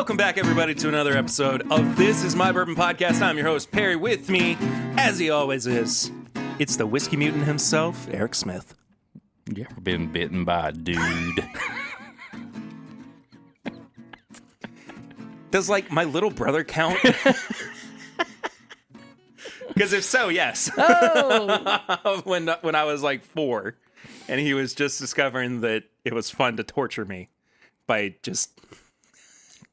Welcome back, everybody, to another episode of This Is My Bourbon Podcast. I'm your host, Perry. With me, as he always is, it's the whiskey mutant himself, Eric Smith. You ever been bitten by a dude? Does, like, my little brother count? Because if so, yes. Oh! when I was, like, 4, and he was just discovering that it was fun to torture me by just...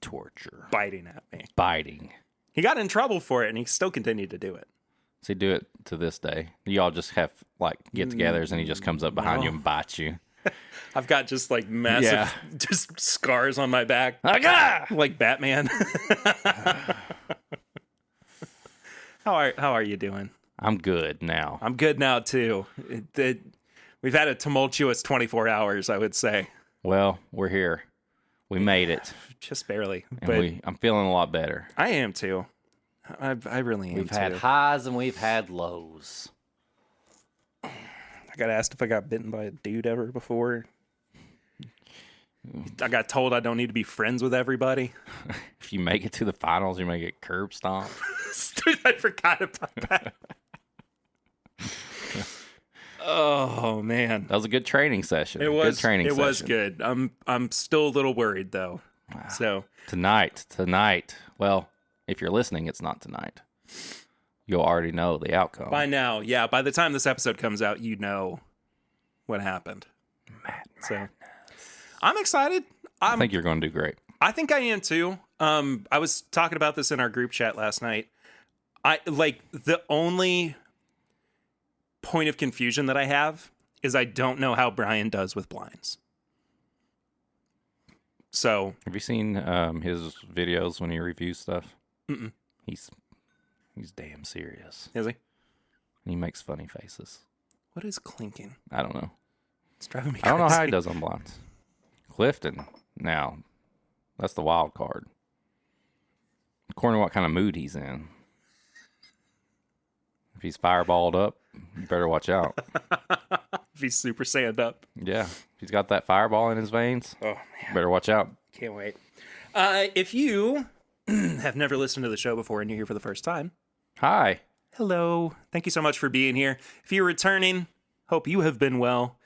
Torture. biting at me. Biting. He got in trouble for it, and he still continued to do it. So you do it to this day? You all just have, like, get-togethers, and he just comes up behind you and bites you? I've got just, like, massive just scars on my back. Like Batman. How are you doing? I'm good now. I'm good now, too. We've had a tumultuous 24 hours, I would say. Well, we're here. We made it. Just barely. And but I'm feeling a lot better. I am, too. I really am, We've too. had highs and we've had lows. I got asked if I got bitten by a dude ever before. I got told I don't need to be friends with everybody. If you make it to the finals, you may get curb stomped. Dude, I forgot about that. Oh, man. That was a good training session. It was. Good training session. It was good. I'm still a little worried, though. So Tonight. Well, if you're listening, it's not tonight. You'll already know the outcome. by now, yeah, by the time this episode comes out, you know what happened. So I'm excited. I think you're going to do great. I think I am too. I was talking about this in our group chat last night. The only point of confusion that I have is I don't know how Brian does with blinds. So Have you seen his videos when he reviews stuff? Mm-mm. He's damn serious. Is he? And he makes funny faces. What is clinking? I don't know. It's driving me I crazy. don't know how he does on blinds. Clifton, now, that's the wild card. According to what kind of mood he's in. If he's fireballed up, you better watch out. If he's super sand up. Yeah, if he's got that fireball in his veins, Oh, man. better watch out. Can't wait. If you have never listened to the show before and you're here for the first time, Hi. hello. Thank you so much for being here. If you're returning, hope you have been well.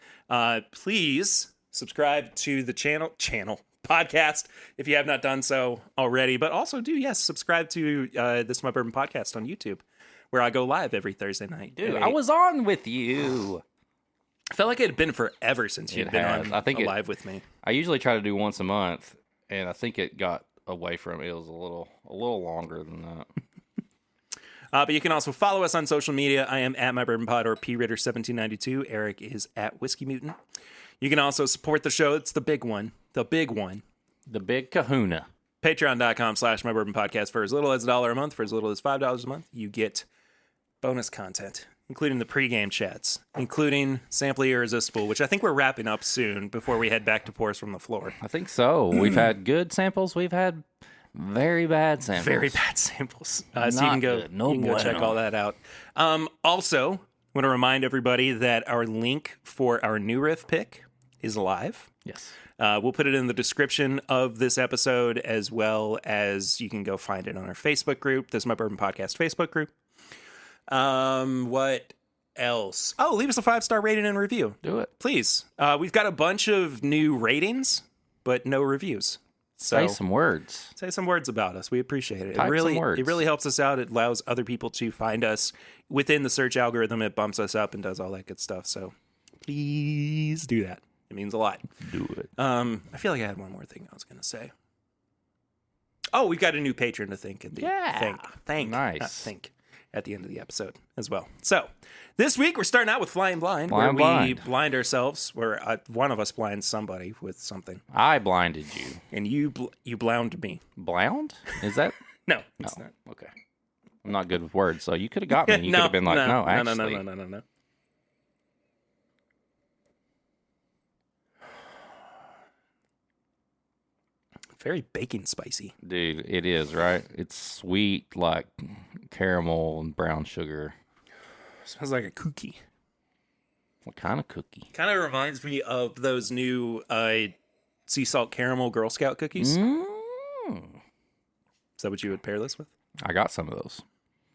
Please subscribe to the channel podcast if you have not done so already. But also subscribe to This Is My Bourbon Podcast on YouTube, where I go live every Thursday night. Dude, I was on with you. I felt like it had been forever since you'd been on live with me. I usually try to do once a month, and I think it got away from it. It was a little longer than that. But you can also follow us on social media. I am at My Bourbon Pod or PRitter1792. Eric is at Whiskey Mutant. You can also support the show. It's the big one. The big one. The big kahuna. Patreon.com/My Bourbon Podcast. For as little as $1 a month, for as little as $5 a month, you get bonus content, including the pregame chats, including Sample Irresistible, which I think we're wrapping up soon before we head back to Pours from the Floor. I think so. We've had good samples. We've had very bad samples. Very bad samples. So you can go, good. No you can go check bueno. all that out. Also, want to remind everybody that our link for our new riff pick is live. Yes. We'll put it in the description of this episode, as well as you can go find it on our Facebook group. This is My Bourbon Podcast Facebook group. What else? Oh, leave us a 5-star rating and review. Do it. Please. We've got a bunch of new ratings, but no reviews. So Say some words. say some words about us. We appreciate it. Type It really, some words. it really helps us out. It allows other people to find us within the search algorithm. It bumps us up and does all that good stuff. So please do that. It means a lot. Do it. I feel like I had one more thing I was going to say. Oh, we've got a new patron to thank. Thank. Nice. Not think at the end of the episode as well. So this week we're starting out with Flying Blind, Flying where we Blind. blind ourselves, where one of us blinds somebody with something, I blinded you. and you blound me. Blound? Is that? No, it's not. Okay. I'm not good with words, so you could have got me. You could have been like, no, actually. No. Very baking spicy. Dude, it is, right? It's sweet, like caramel and brown sugar. Smells like a cookie. What kind of cookie? Kind of reminds me of those new sea salt caramel Girl Scout cookies. Mm. Is that what you would pair this with? I got some of those.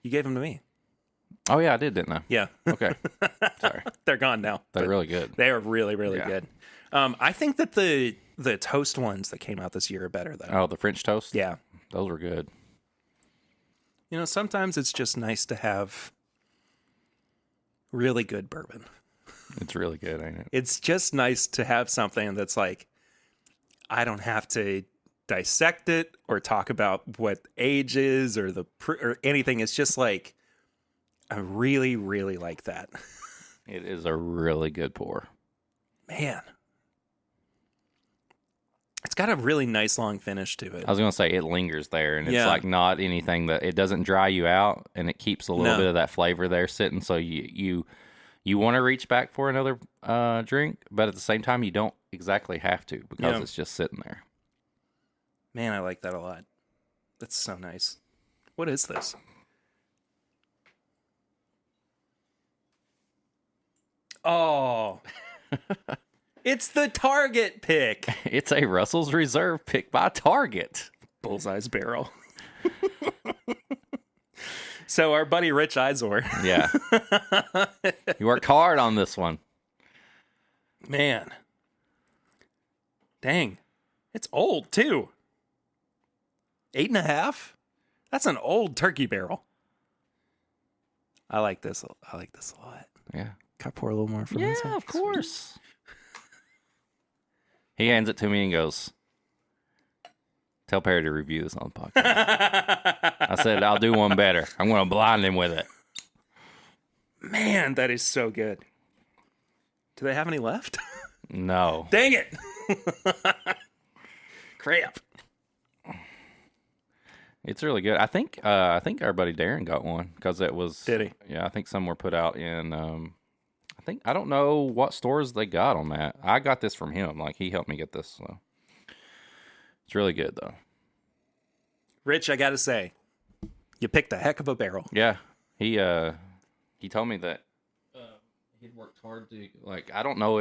You gave them to me. Oh, yeah, I did, didn't I? Yeah. Okay. Sorry. They're gone now. They're really good. They are really, really good. I think that the toast ones that came out this year are better, though. Oh, the French toast? Yeah. Those were good. You know, sometimes it's just nice to have really good bourbon. It's really good, ain't it? It's just nice to have something that's like, I don't have to dissect it or talk about what age is or or anything. It's just like, I really, really like that. It is a really good pour. Man. It's got a really nice long finish to it. I was going to say it lingers there, and it's like not anything that it doesn't dry you out, and it keeps a little bit of that flavor there sitting. So you want to reach back for another drink, but at the same time, you don't exactly have to because it's just sitting there. Man, I like that a lot. That's so nice. What is this? Oh, it's the Target pick. It's a Russell's Reserve pick by Target. Bullseye's barrel. So our buddy Rich Izor. Yeah. You worked hard on this one. Man. Dang. It's old, too. 8.5? That's an old turkey barrel. I like this. I like this a lot. Yeah. Can I pour a little more for Yeah, myself? of course. He hands it to me and goes, tell Perry to review this on the podcast. I said, I'll do one better. I'm going to blind him with it. Man, that is so good. Do they have any left? No. Dang it. Crap. It's really good. I think our buddy Darren got one because it was. Did he? Yeah, I think some were put out in. I don't know what stores they got on that. I got this from him. Like he helped me get this. So it's really good though. Rich, I gotta say, you picked a heck of a barrel. Yeah, he told me that he'd worked hard to I don't know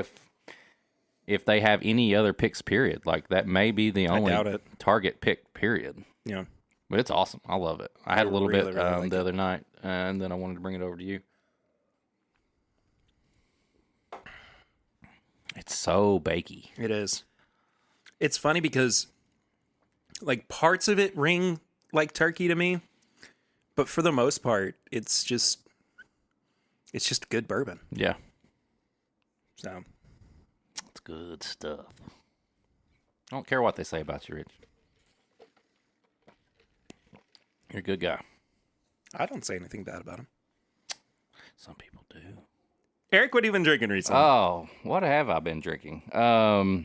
if they have any other picks. Period. Like that may be the only Target pick. Period. Yeah. But it's awesome. I love it. I had a little bit like the other night, and then I wanted to bring it over to you. It's so bakey. It is. It's funny because, like, parts of it ring like turkey to me, but for the most part, it's just good bourbon. Yeah. So. It's good stuff. I don't care what they say about you, Rich. You're a good guy. I don't say anything bad about him. Some people do. Eric, what have you been drinking recently? Oh, what have I been drinking? I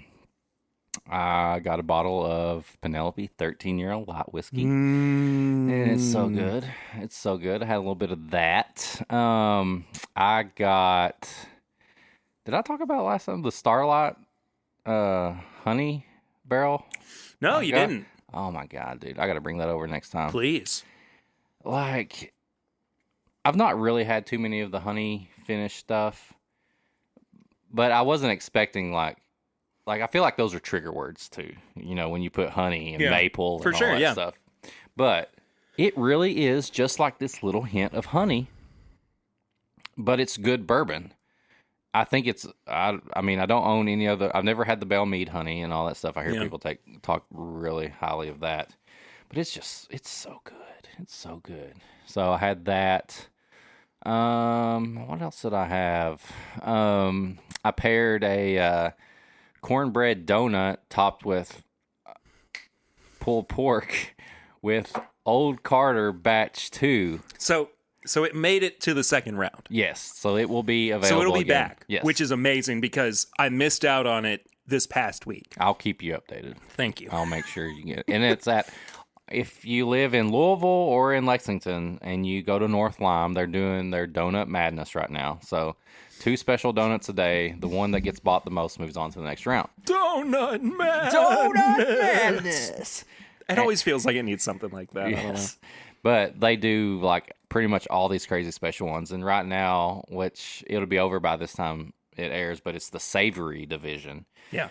got a bottle of Penelope 13-year-old light whiskey. And it's so good. It's so good. I had a little bit of that. I got... Did I talk about last time the Starlight honey barrel? No, you didn't. Oh, my God, dude. I got to bring that over next time. Please. Like, I've not really had too many of the honey finish stuff, but I wasn't expecting, like I feel like those are trigger words, too. You know, when you put honey and maple and all that stuff. But it really is just like this little hint of honey, but it's good bourbon. I think it's, I mean, I don't own any other, I've never had the Belle Meade honey and all that stuff. I hear people talk really highly of that, but it's just, it's so good. It's so good. So I had that. What else did I have? I paired a cornbread donut topped with pulled pork with Old Carter Batch 2. So it made it to the second round. Yes, so it will be available. So it'll be again. back, yes. Which is amazing because I missed out on it this past week. I'll keep you updated. Thank you. I'll make sure you get it. And it's at, if you live in Louisville or in Lexington and you go to North Lime, they're doing their Donut Madness right now. So 2 special donuts a day. The one that gets bought the most moves on to the next round. Donut Madness. Donut Madness. It always feels like it needs something like that. Yes. I don't know. But they do like pretty much all these crazy special ones. And right now, which it'll be over by this time it airs, but it's the savory division. Yeah.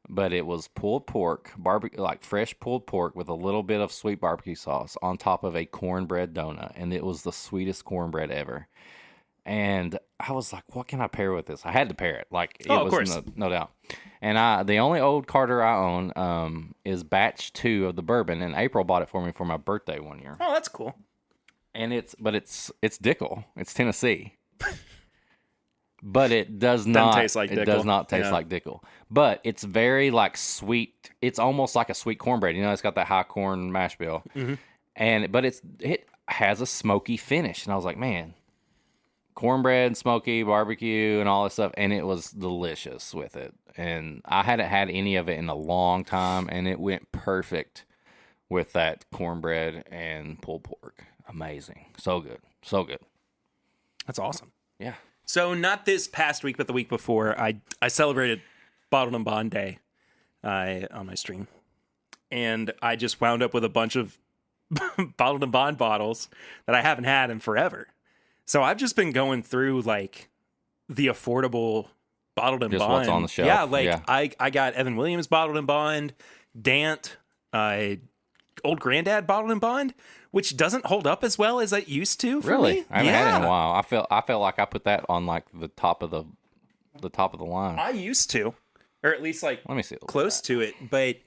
but it was pulled pork, barbecue, like fresh pulled pork with a little bit of sweet barbecue sauce on top of a cornbread donut, and it was the sweetest cornbread ever. And I was like, what can I pair with this? I had to pair it. Like, it of was course. no doubt. And the only old Carter I own is batch 2 of the bourbon, and April bought it for me for my birthday one year. Oh, that's cool. And it's Dickel. It's Tennessee. But it does not taste like Dickel. It does not taste like Dickel. But it's very like sweet. It's almost like a sweet cornbread. You know, it's got that high corn mash bill. Mm-hmm. But it has a smoky finish. And I was like, man, cornbread, smoky, barbecue, and all this stuff. And it was delicious with it. And I hadn't had any of it in a long time, and it went perfect with that cornbread and pulled pork. Amazing. So good. So good. That's awesome. Yeah. So not this past week, but the week before, I celebrated Bottled and Bond Day on my stream. And I just wound up with a bunch of Bottled and Bond bottles that I haven't had in forever. So I've just been going through, like, the affordable Bottled and Just Bond. what's on the shelf. Yeah, like, I got Evan Williams Bottled and Bond, Dant, Old Granddad Bottled and Bond, which doesn't hold up as well as it used to for Really? me. I haven't had it in a while. I felt like I put that on like the top of the line. I used to, or at least like Let me see. close to it, but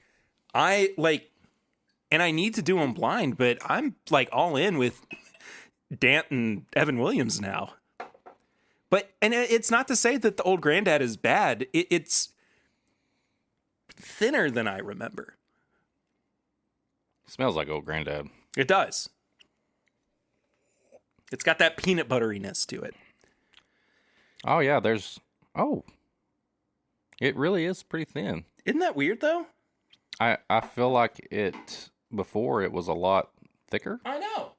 I like, and I need to do them blind, but I'm like all in with Dant and Evan Williams now. But, and it's not to say that the Old Granddad is bad. It's thinner than I remember. Smells like Old Granddad. It does. It's got that peanut butteriness to it. Oh yeah, it really is pretty thin. Isn't that weird though? I feel like before it was a lot thicker. I know.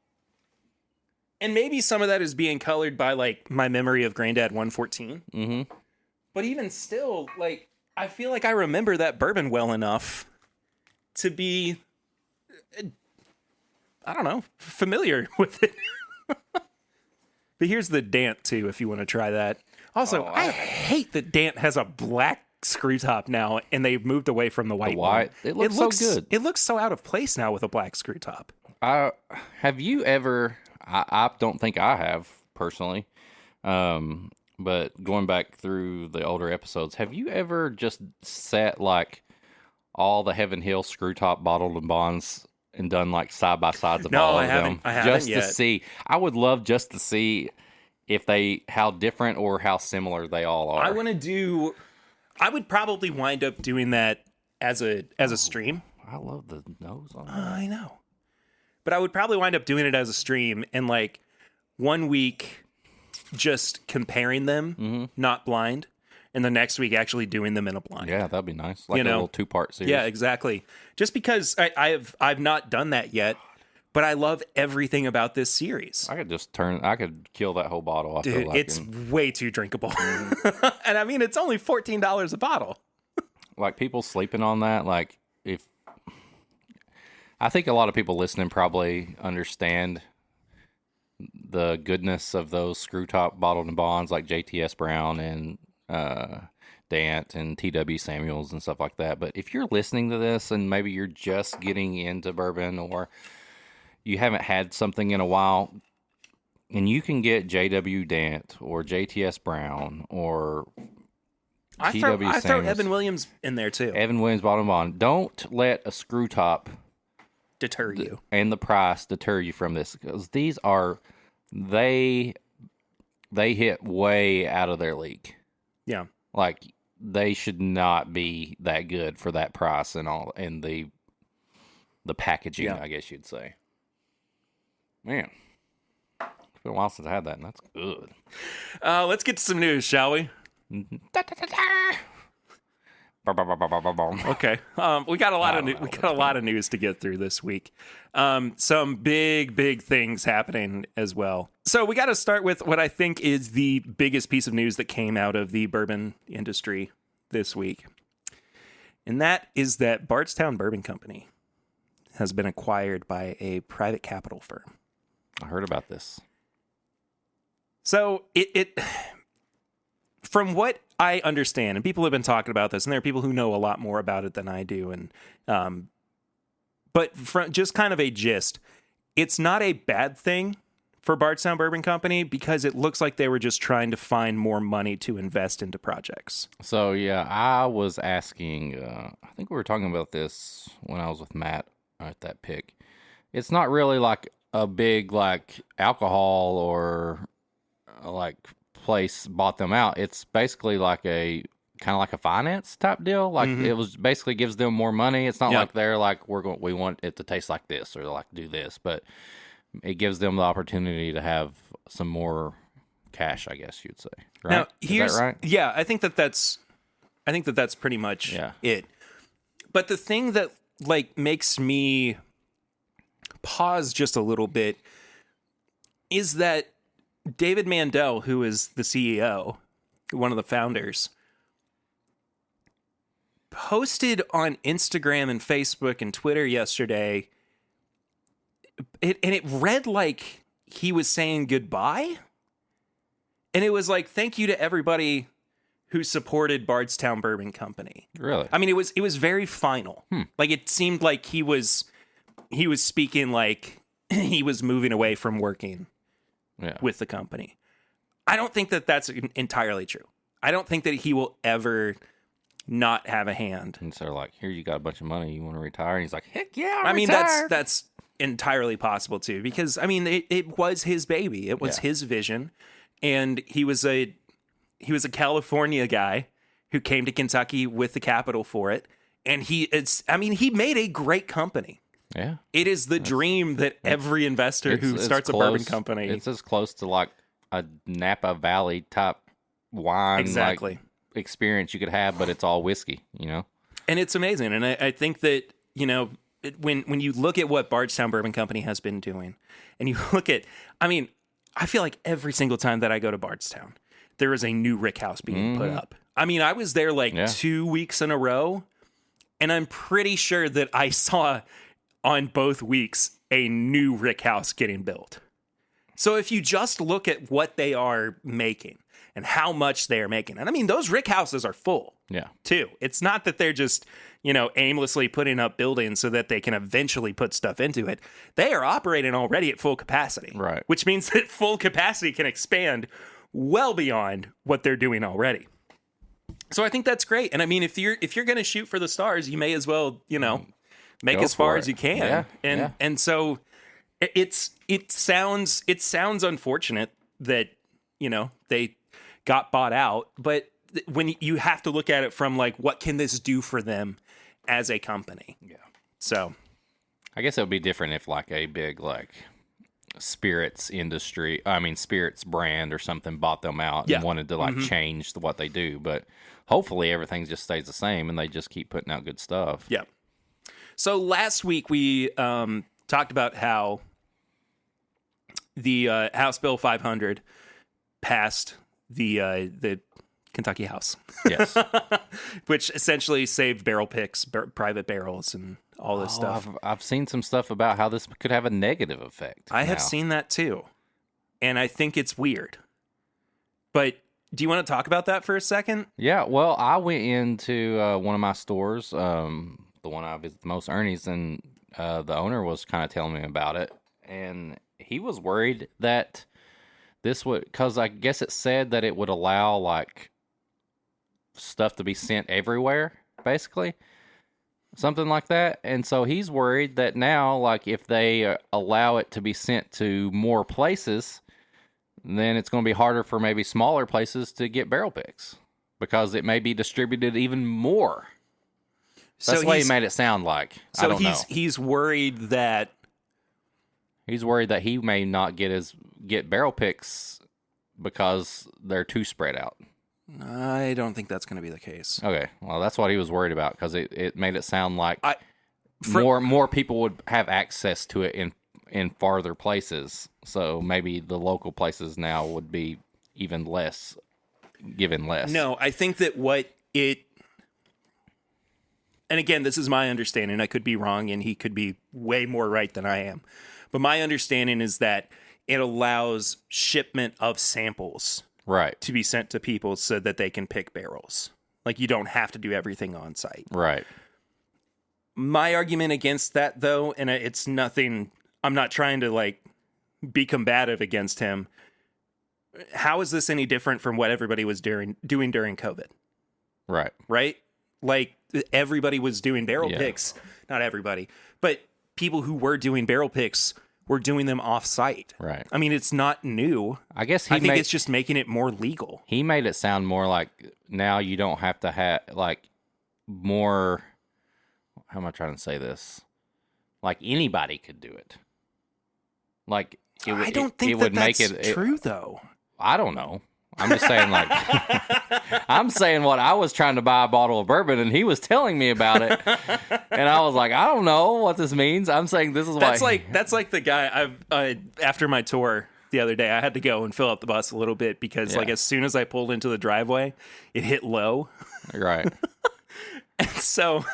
And maybe some of that is being colored by like my memory of Granddad 114. Mm-hmm. But even still, like, I feel like I remember that bourbon well enough to be, I don't know, familiar with it. But here's the Dant too, if you want to try that. Also, I hate that Dant has a black screw top now, and they've moved away from the white. One. It looks so good. It looks so out of place now with a black screw top. Have you ever? I don't think I have personally. But going back through the older episodes, have you ever just set like all the Heaven Hill screw top Bottled and Bonds and done like side by sides of all of them? I haven't just yet. To see. I would love just to see if how different or how similar they all are. I would probably wind up doing that as a stream. I love the nose on that. I know. But I would probably wind up doing it as a stream and like 1 week just comparing them, not blind, and the next week actually doing them in a blind. Yeah, that'd be nice. Like a little 2-part series. Yeah, exactly. Just because I've not done that yet, but I love everything about this series. I could kill that whole bottle. I Dude, feel like it's way too drinkable. And I mean, it's only $14 a bottle. Like people sleeping on that. Like I think a lot of people listening probably understand the goodness of those screw top Bottled and Bonds like JTS Brown and Dant and TW Samuels and stuff like that. But if you're listening to this and maybe you're just getting into bourbon or you haven't had something in a while, and you can get JW Dant or JTS Brown or I throw Evan Williams in there too. Evan Williams Bottled and Bond. Don't let a screw top Deter you. And the price deter you from this, because these are they hit way out of their league. Yeah. Like they should not be that good for that price and all, and the packaging, I guess you'd say. Man, it's been a while since I had that, and that's good. Let's get to some news, shall we? Okay. We got a lot of news to get through this week. Some big things happening as well. So we got to start with what I think is the biggest piece of news that came out of the bourbon industry this week. And that is that Bardstown Bourbon Company has been acquired by a private capital firm. I heard about this. So from what I understand, and people have been talking about this, and there are people who know a lot more about it than I do, and but from just kind of a gist, it's not a bad thing for Bardstown Bourbon Company because it looks like they were just trying to find more money to invest into projects. So yeah, I was asking. I think we were talking about this when I was with Matt at that pick. It's not really like a big like alcohol or like place bought them out. It's basically like a kind of like a finance type deal. Like it was basically gives them more money. It's not like they're like we want it to taste like this or like do this, but it gives them the opportunity to have some more cash, I guess you'd say. Right? Now, Is that right? Yeah, I think that's pretty much it. But the thing that like makes me pause just a little bit is that David Mandel, who is the CEO, one of the founders, posted on Instagram and Facebook and Twitter yesterday. And it read like he was saying goodbye. And it was like, thank you to everybody who supported Bardstown Bourbon Company. Really? I mean, it was very final. Like it seemed like he was speaking like he was moving away from working with the company. I don't think that that's entirely true. I don't think that he will ever not have a hand. And so they're like, here, you got a bunch of money. You want to retire? And he's like, heck yeah, I mean, retired. that's entirely possible too, because I mean, it was his baby. It was his vision. And he was a California guy who came to Kentucky with the capital for it. And he made a great company. Yeah. It is the dream that every investor who starts a bourbon company. It's as close to like a Napa Valley type wine like, experience you could have, but it's all whiskey, you know? And it's amazing. And I think that, you know, when you look at what Bardstown Bourbon Company has been doing, and you look at, I mean, I feel like every single time that I go to Bardstown, there is a new rick house being put up. I mean, I was there like 2 weeks in a row, and I'm pretty sure that I saw on both weeks a new rick house getting built. So if you just look at what they are making and how much they are making, and I mean, those rick houses are full too. It's not that they're just, you know, aimlessly putting up buildings so that they can eventually put stuff into it. They are operating already at full capacity, right? Which means that full capacity can expand well beyond what they're doing already. So I think that's great. And I mean, if you're going to shoot for the stars, you may as well, you know, make as far as you can. And so it sounds unfortunate that, you know, they got bought out, but when you have to look at it from like, what can this do for them as a company? Yeah. So I guess it would be different if like a big like spirits brand or something bought them out and wanted to like change what they do. But hopefully everything just stays the same and they just keep putting out good stuff. Yeah. So last week we talked about how the House Bill 500 passed the Kentucky House. Yes. Which essentially saved barrel picks, private barrels, and all this stuff. I've seen some stuff about how this could have a negative effect. I have seen that too. And I think it's weird. But do you want to talk about that for a second? Yeah, well, I went into one of my stores, the one I visit the most, Ernie's, and the owner was kind of telling me about it. And he was worried that this would, because I guess it said that it would allow like stuff to be sent everywhere, basically. Something like that. And so he's worried that now, like, if they allow it to be sent to more places, then it's going to be harder for maybe smaller places to get barrel picks because it may be distributed even more. That's the way he made it sound like. So I don't know. He's worried that he may not get barrel picks because they're too spread out. I don't think that's going to be the case. Okay, well, that's what he was worried about because it made it sound like more people would have access to it in farther places. So maybe the local places now would be even less given less. No, I think that and again, this is my understanding. I could be wrong, and he could be way more right than I am. But my understanding is that it allows shipment of samples Right. to be sent to people so that they can pick barrels. Like, you don't have to do everything on site. Right. My argument against that, though, and it's nothing, I'm not trying to, like, be combative against him. How is this any different from what everybody was doing during COVID? Right. Right? Like, everybody was doing barrel picks. Not everybody, but people who were doing barrel picks were doing them off-site. Right. I mean, it's not new. I guess I think it's just making it more legal. He made it sound more like now you don't have to have, like, more... How am I trying to say this? Like, anybody could do it. Like, I don't think that's true, though. I don't know. I'm just saying, like, I'm saying what I was trying to buy a bottle of bourbon, and he was telling me about it, and I was like, I don't know what this means. I'm saying this is that's like the guy after my tour the other day, I had to go and fill up the bus a little bit because, like, as soon as I pulled into the driveway, it hit low. Right. And so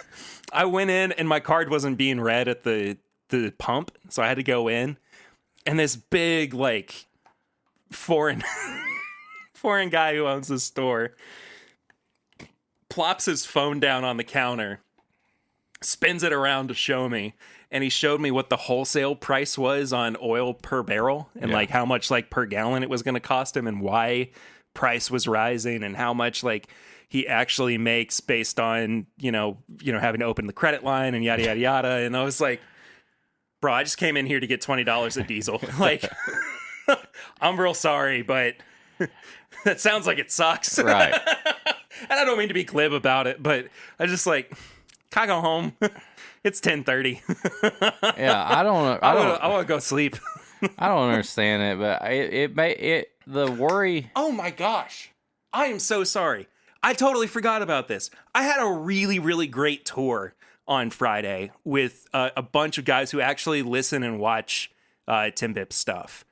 I went in, and my card wasn't being read at the pump, so I had to go in, and this big, like, foreign guy who owns the store plops his phone down on the counter, spins it around to show me, and he showed me what the wholesale price was on oil per barrel and like how much like per gallon it was going to cost him and why price was rising and how much like he actually makes based on, you know, having to open the credit line and yada, yada, yada. And I was like, bro, I just came in here to get $20 a diesel. Like, I'm real sorry, but that sounds like it sucks. Right. And I don't mean to be glib about it, but I just like, can I go home? It's 10:30. Yeah, I want to go sleep. I don't understand it, but the worry. Oh my gosh. I am so sorry. I totally forgot about this. I had a really, really great tour on Friday with a bunch of guys who actually listen and watch Tim Bips stuff.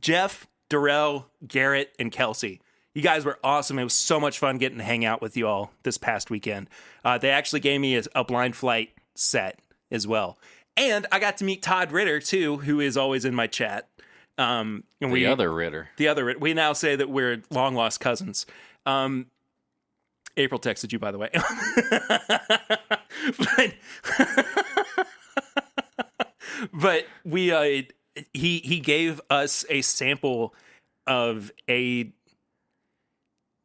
Jeff, Darrell, Garrett, and Kelsey. You guys were awesome. It was so much fun getting to hang out with you all this past weekend. They actually gave me a blind flight set as well. And I got to meet Todd Ritter, too, who is always in my chat. And the other Ritter. We now say that we're long-lost cousins. April texted you, by the way. But he gave us a sample of a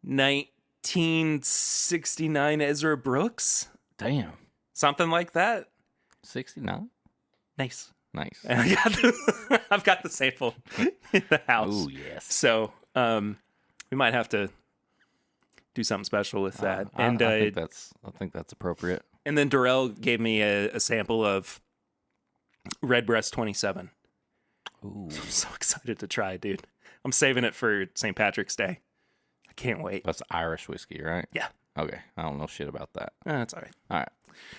1969 Ezra Brooks. Damn. Something like that. 69? Nice. And I've got the sample in the house. Oh, yes. So we might have to do something special with that. I think that's appropriate. And then Darrell gave me a sample of Redbreast 27. Ooh. I'm so excited to try it, dude. I'm saving it for St. Patrick's Day. I can't wait. That's Irish whiskey, right? Yeah. Okay. I don't know shit about that. That's all right. All right.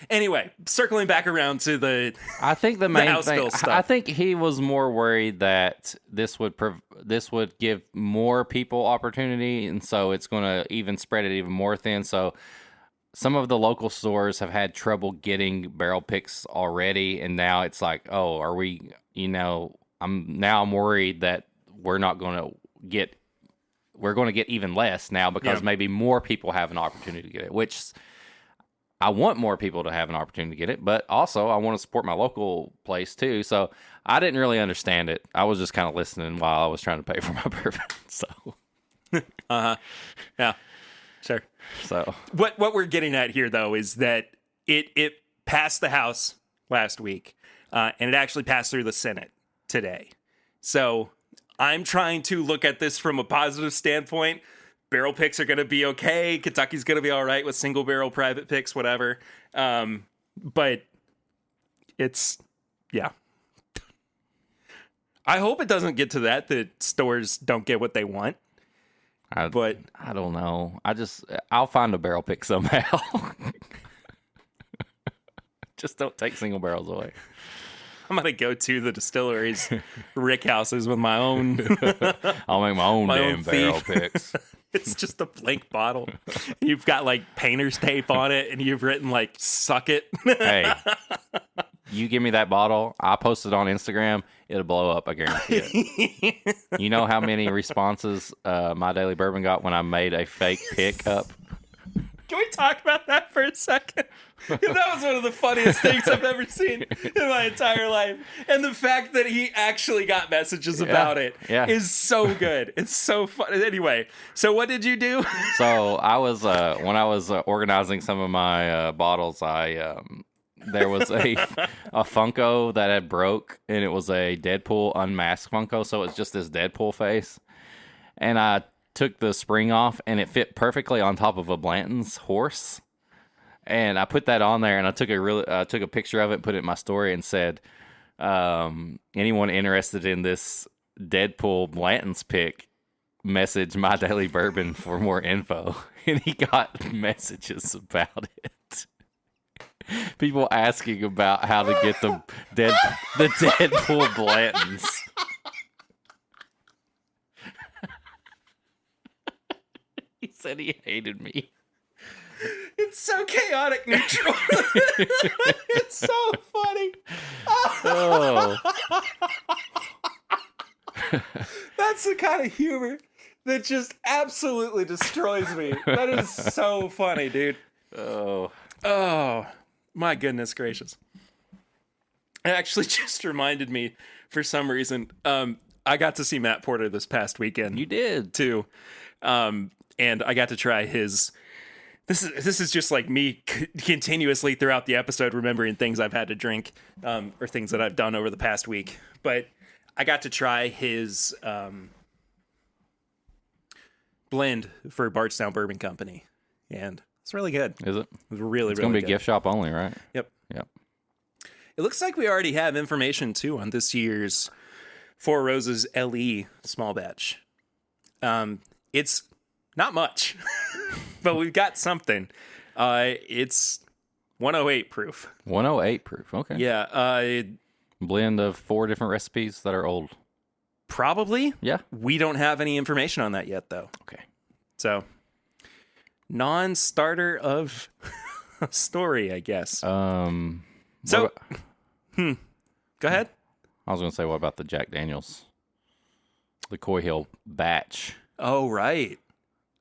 Anyway, circling back around to I think the main house thing. bill stuff. I think he was more worried that this would give more people opportunity, and so it's going to even spread it even more thin. So some of the local stores have had trouble getting barrel picks already, and now it's like, oh, are we? I'm worried that we're going to get even less now because maybe more people have an opportunity to get it, which I want more people to have an opportunity to get it, but also I want to support my local place too. So I didn't really understand it. I was just kind of listening while I was trying to pay for my bourbon. So, yeah, sure. So what we're getting at here though is that it passed the House last week, and it actually passed through the Senate today. So I'm trying to look at this from a positive standpoint. Barrel picks are going to be okay. Kentucky's going to be all right with single barrel private picks, whatever. But it's, yeah. I hope it doesn't get to that stores don't get what they want. But I don't know. I'll find a barrel pick somehow. Just don't take single barrels away. I'm going to go to the distilleries, rick houses with my own. I'll make my own damn barrel picks. It's just a blank bottle. You've got like painter's tape on it and you've written like, suck it. Hey, you give me that bottle, I post it on Instagram, it'll blow up. I guarantee it. You know how many responses My Daily Bourbon got when I made a fake pick up? Can we talk about that for a second? That was one of the funniest things I've ever seen in my entire life. And the fact that he actually got messages about it is so good. It's so fun. Anyway, so what did you do? So I was, when I was organizing some of my bottles, there was a Funko that had broke, and it was a Deadpool unmasked Funko, so it's just this Deadpool face. And I took the spring off, and it fit perfectly on top of a Blanton's horse. And I put that on there, and I took a picture of it, put it in my story, and said, anyone interested in this Deadpool Blanton's pick, message My Daily Bourbon for more info. And he got messages about it. People asking about how to get the Deadpool Blantons. He said he hated me. It's so chaotic neutral. It's so funny. Oh. That's the kind of humor that just absolutely destroys me. That is so funny, dude. Oh, my goodness gracious. It actually just reminded me, for some reason, I got to see Matt Porter this past weekend. You did? Too. And I got to try his... This is just like me continuously throughout the episode remembering things I've had to drink or things that I've done over the past week. But I got to try his blend for Bardstown Bourbon Company, and it's really good. Is it? It was really, it's really gonna be good. Gift shop only, right? Yep. Yep. It looks like we already have information too on this year's Four Roses LE small batch. It's not much, but we've got something. It's 108 proof. 108 proof. Okay. Yeah. Blend of 4 different recipes that are old. Probably. Yeah. We don't have any information on that yet, though. Okay. So, non-starter of a story, I guess. Go ahead. I was going to say, what about the Jack Daniels? The Coy Hill batch. Oh, right.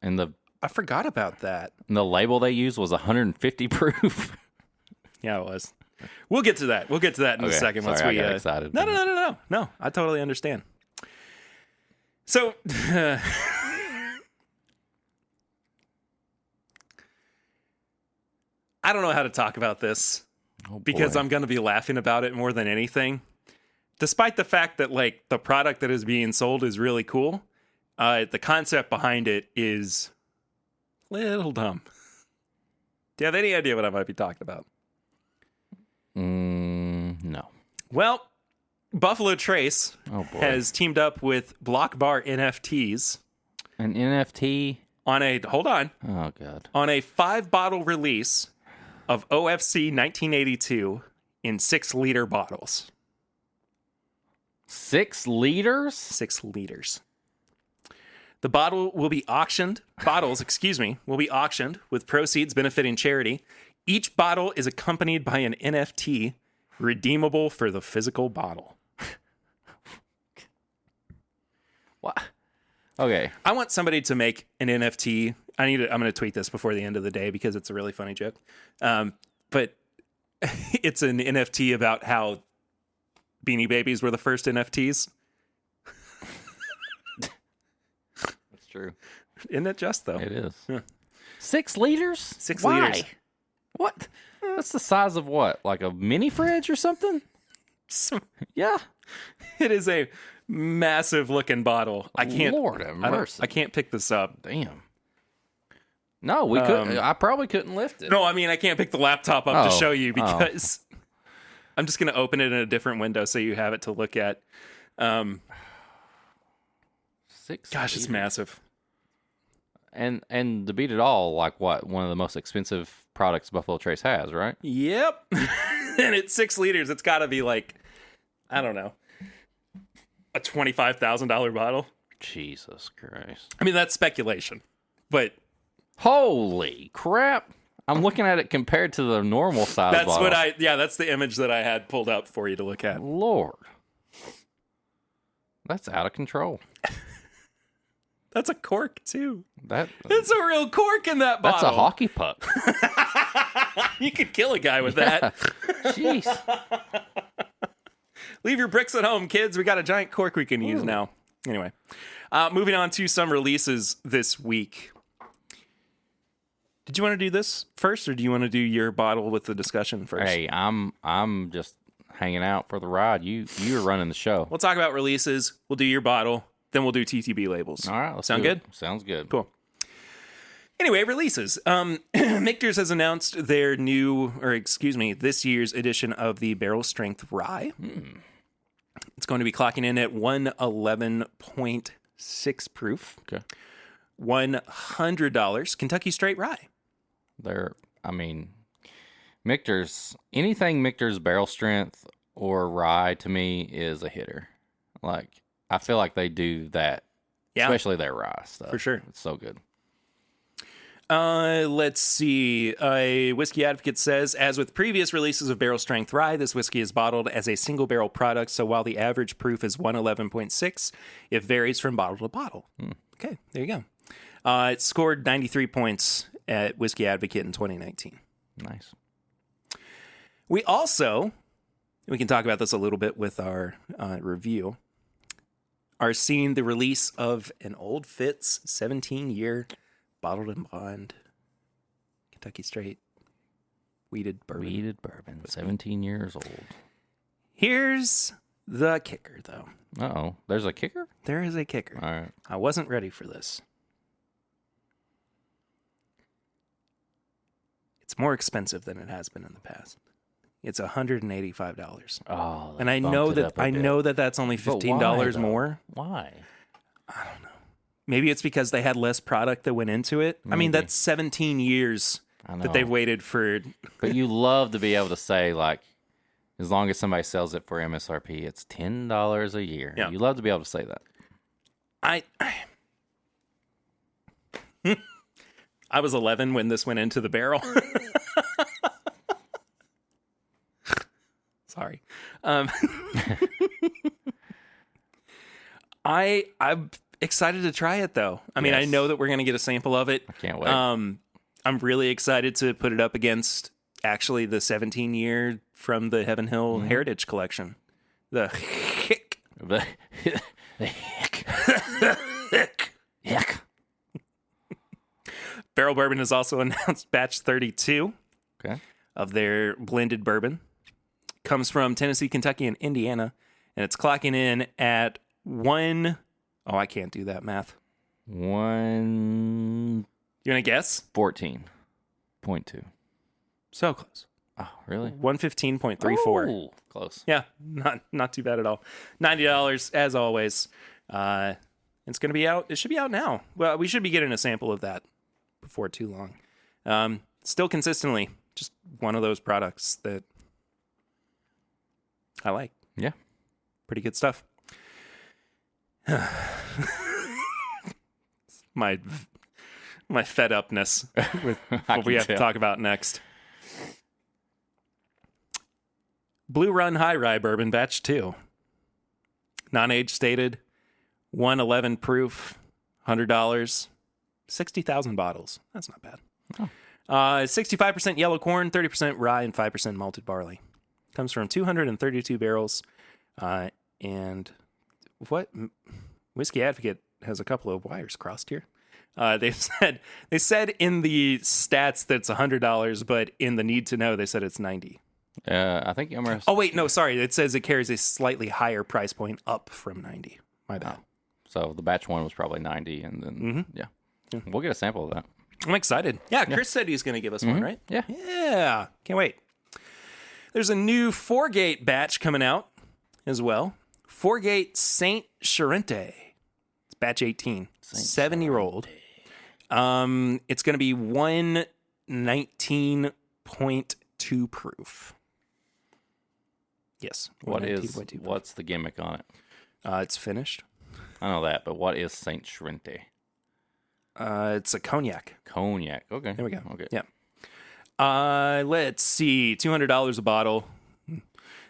And I forgot about that. the label they used was 150 proof. Yeah, it was. We'll get to that. In a second. Sorry, once we I got excited. No. I totally understand. So, I don't know how to talk about this because I'm going to be laughing about it more than anything. Despite the fact that like the product that is being sold is really cool, the concept behind it is a little dumb. Do you have any idea what I might be talking about? No. Well, Buffalo Trace has teamed up with Block Bar NFTs. An NFT? On a 5-bottle release of OFC 1982 in 6-liter bottles. 6 liters? 6 liters. The bottles will be auctioned with proceeds benefiting charity. Each bottle is accompanied by an NFT redeemable for the physical bottle. What? Okay. I want somebody to make an NFT. I'm going to tweet this before the end of the day because it's a really funny joke. But it's an NFT about how Beanie Babies were the first NFTs. That's true. Isn't it just, though? It is. Yeah. 6 liters? 6 Why? liters. What? That's the size of what? Like a mini fridge or something? Yeah. It is a massive looking bottle. I can't. Lord have mercy. I can't pick this up. Damn. No, we couldn't. I probably couldn't lift it. No, I mean, I can't pick the laptop up to show you because I'm just going to open it in a different window so you have it to look at. 6 Gosh, it's massive. And to beat it all, like what? One of the most expensive products Buffalo Trace has, right? Yep. And it's 6 liters. It's got to be like, I don't know, a $25,000 bottle. Jesus Christ. I mean, that's speculation, but holy crap. I'm looking at it compared to the normal size That's bottle. that's the image that I had pulled up for you to look at. Lord. That's out of control. That's a cork, too. That's a real cork in that bottle. a hockey puck. You could kill a guy with that. Jeez. Leave your bricks at home, kids. We got a giant cork we can use now. Anyway, moving on to some releases this week. Did you want to do this first, or do you want to do your bottle with the discussion first? Hey, I'm just hanging out for the ride. You're running the show. We'll talk about releases. We'll do your bottle. Then we'll do TTB labels. All right. Sound good? Sounds good. Cool. Anyway, releases. Michter's has announced their this year's edition of the Barrel Strength Rye. It's going to be clocking in at 111.6 proof. Okay. $100 Kentucky Straight Rye. Anything Michter's Barrel Strength or Rye to me is a hitter. Like, I feel like they do that, especially their rye stuff. For sure. It's so good. Let's see. A Whiskey Advocate says, as with previous releases of Barrel Strength Rye, this whiskey is bottled as a single barrel product, so while the average proof is 111.6, it varies from bottle to bottle. Okay, there you go. It scored 93 points at Whiskey Advocate in 2019. Nice. We can talk about this a little bit with our review, are seeing the release of an Old Fitz 17-year bottled and bond Kentucky Straight Wheated Bourbon. 17 years old. Here's the kicker, though. Uh-oh. There's a kicker? There is a kicker. All right. I wasn't ready for this. It's more expensive than it has been in the past. It's $185. Oh, and I know that that's only $15 more. Why? I don't know. Maybe it's because they had less product that went into it. Maybe. I mean, that's 17 years that they've waited for. But you love to be able to say, like, as long as somebody sells it for MSRP, it's $10 a year. Yeah. You love to be able to say that. I was 11 when this went into the barrel. Sorry. I'm excited to try it, though. I mean, I know that we're going to get a sample of it. I can't wait. I'm really excited to put it up against, actually, the 17-year from the Heaven Hill Heritage Collection. The Hick. The Hick. Hick. Barrel Bourbon has also announced batch 32 of their blended bourbon. Comes from Tennessee, Kentucky, and Indiana. And it's clocking in at oh, I can't do that math. You want to guess? 14.2. So close. Oh, really? 115.34. Oh, close. Yeah, not too bad at all. $90 as always. It's going to be out. It should be out now. Well, we should be getting a sample of that before too long. Still consistently just one of those products that I like. Yeah. Pretty good stuff. my fed upness with what we have to talk about next. Blue Run High Rye Bourbon Batch 2. Non-age stated. 111 proof. $100. 60,000 bottles. That's not bad. Oh. 65% yellow corn, 30% rye, and 5% malted barley. Comes from 232 barrels. And what? Whiskey Advocate has a couple of wires crossed here. They said in the stats that it's $100, but in the need to know, they said it's $90. I think I'm. Oh wait, no, sorry. It says it carries a slightly higher price point up from $90. My bad. So the batch one was probably $90, and then we'll get a sample of that. I'm excited. Yeah, Chris said he's going to give us one, right? Yeah. Yeah. Can't wait. There's a new 4-gate batch coming out as well. 4-gate Saint Charente. It's batch 18. 7-year-old. It's going to be 119.2 proof. Yes. What's the gimmick on it? It's finished. I know that, but what is Saint Charente? It's a cognac. Cognac. Okay. There we go. Okay. Yeah. Let's see, $200 a bottle.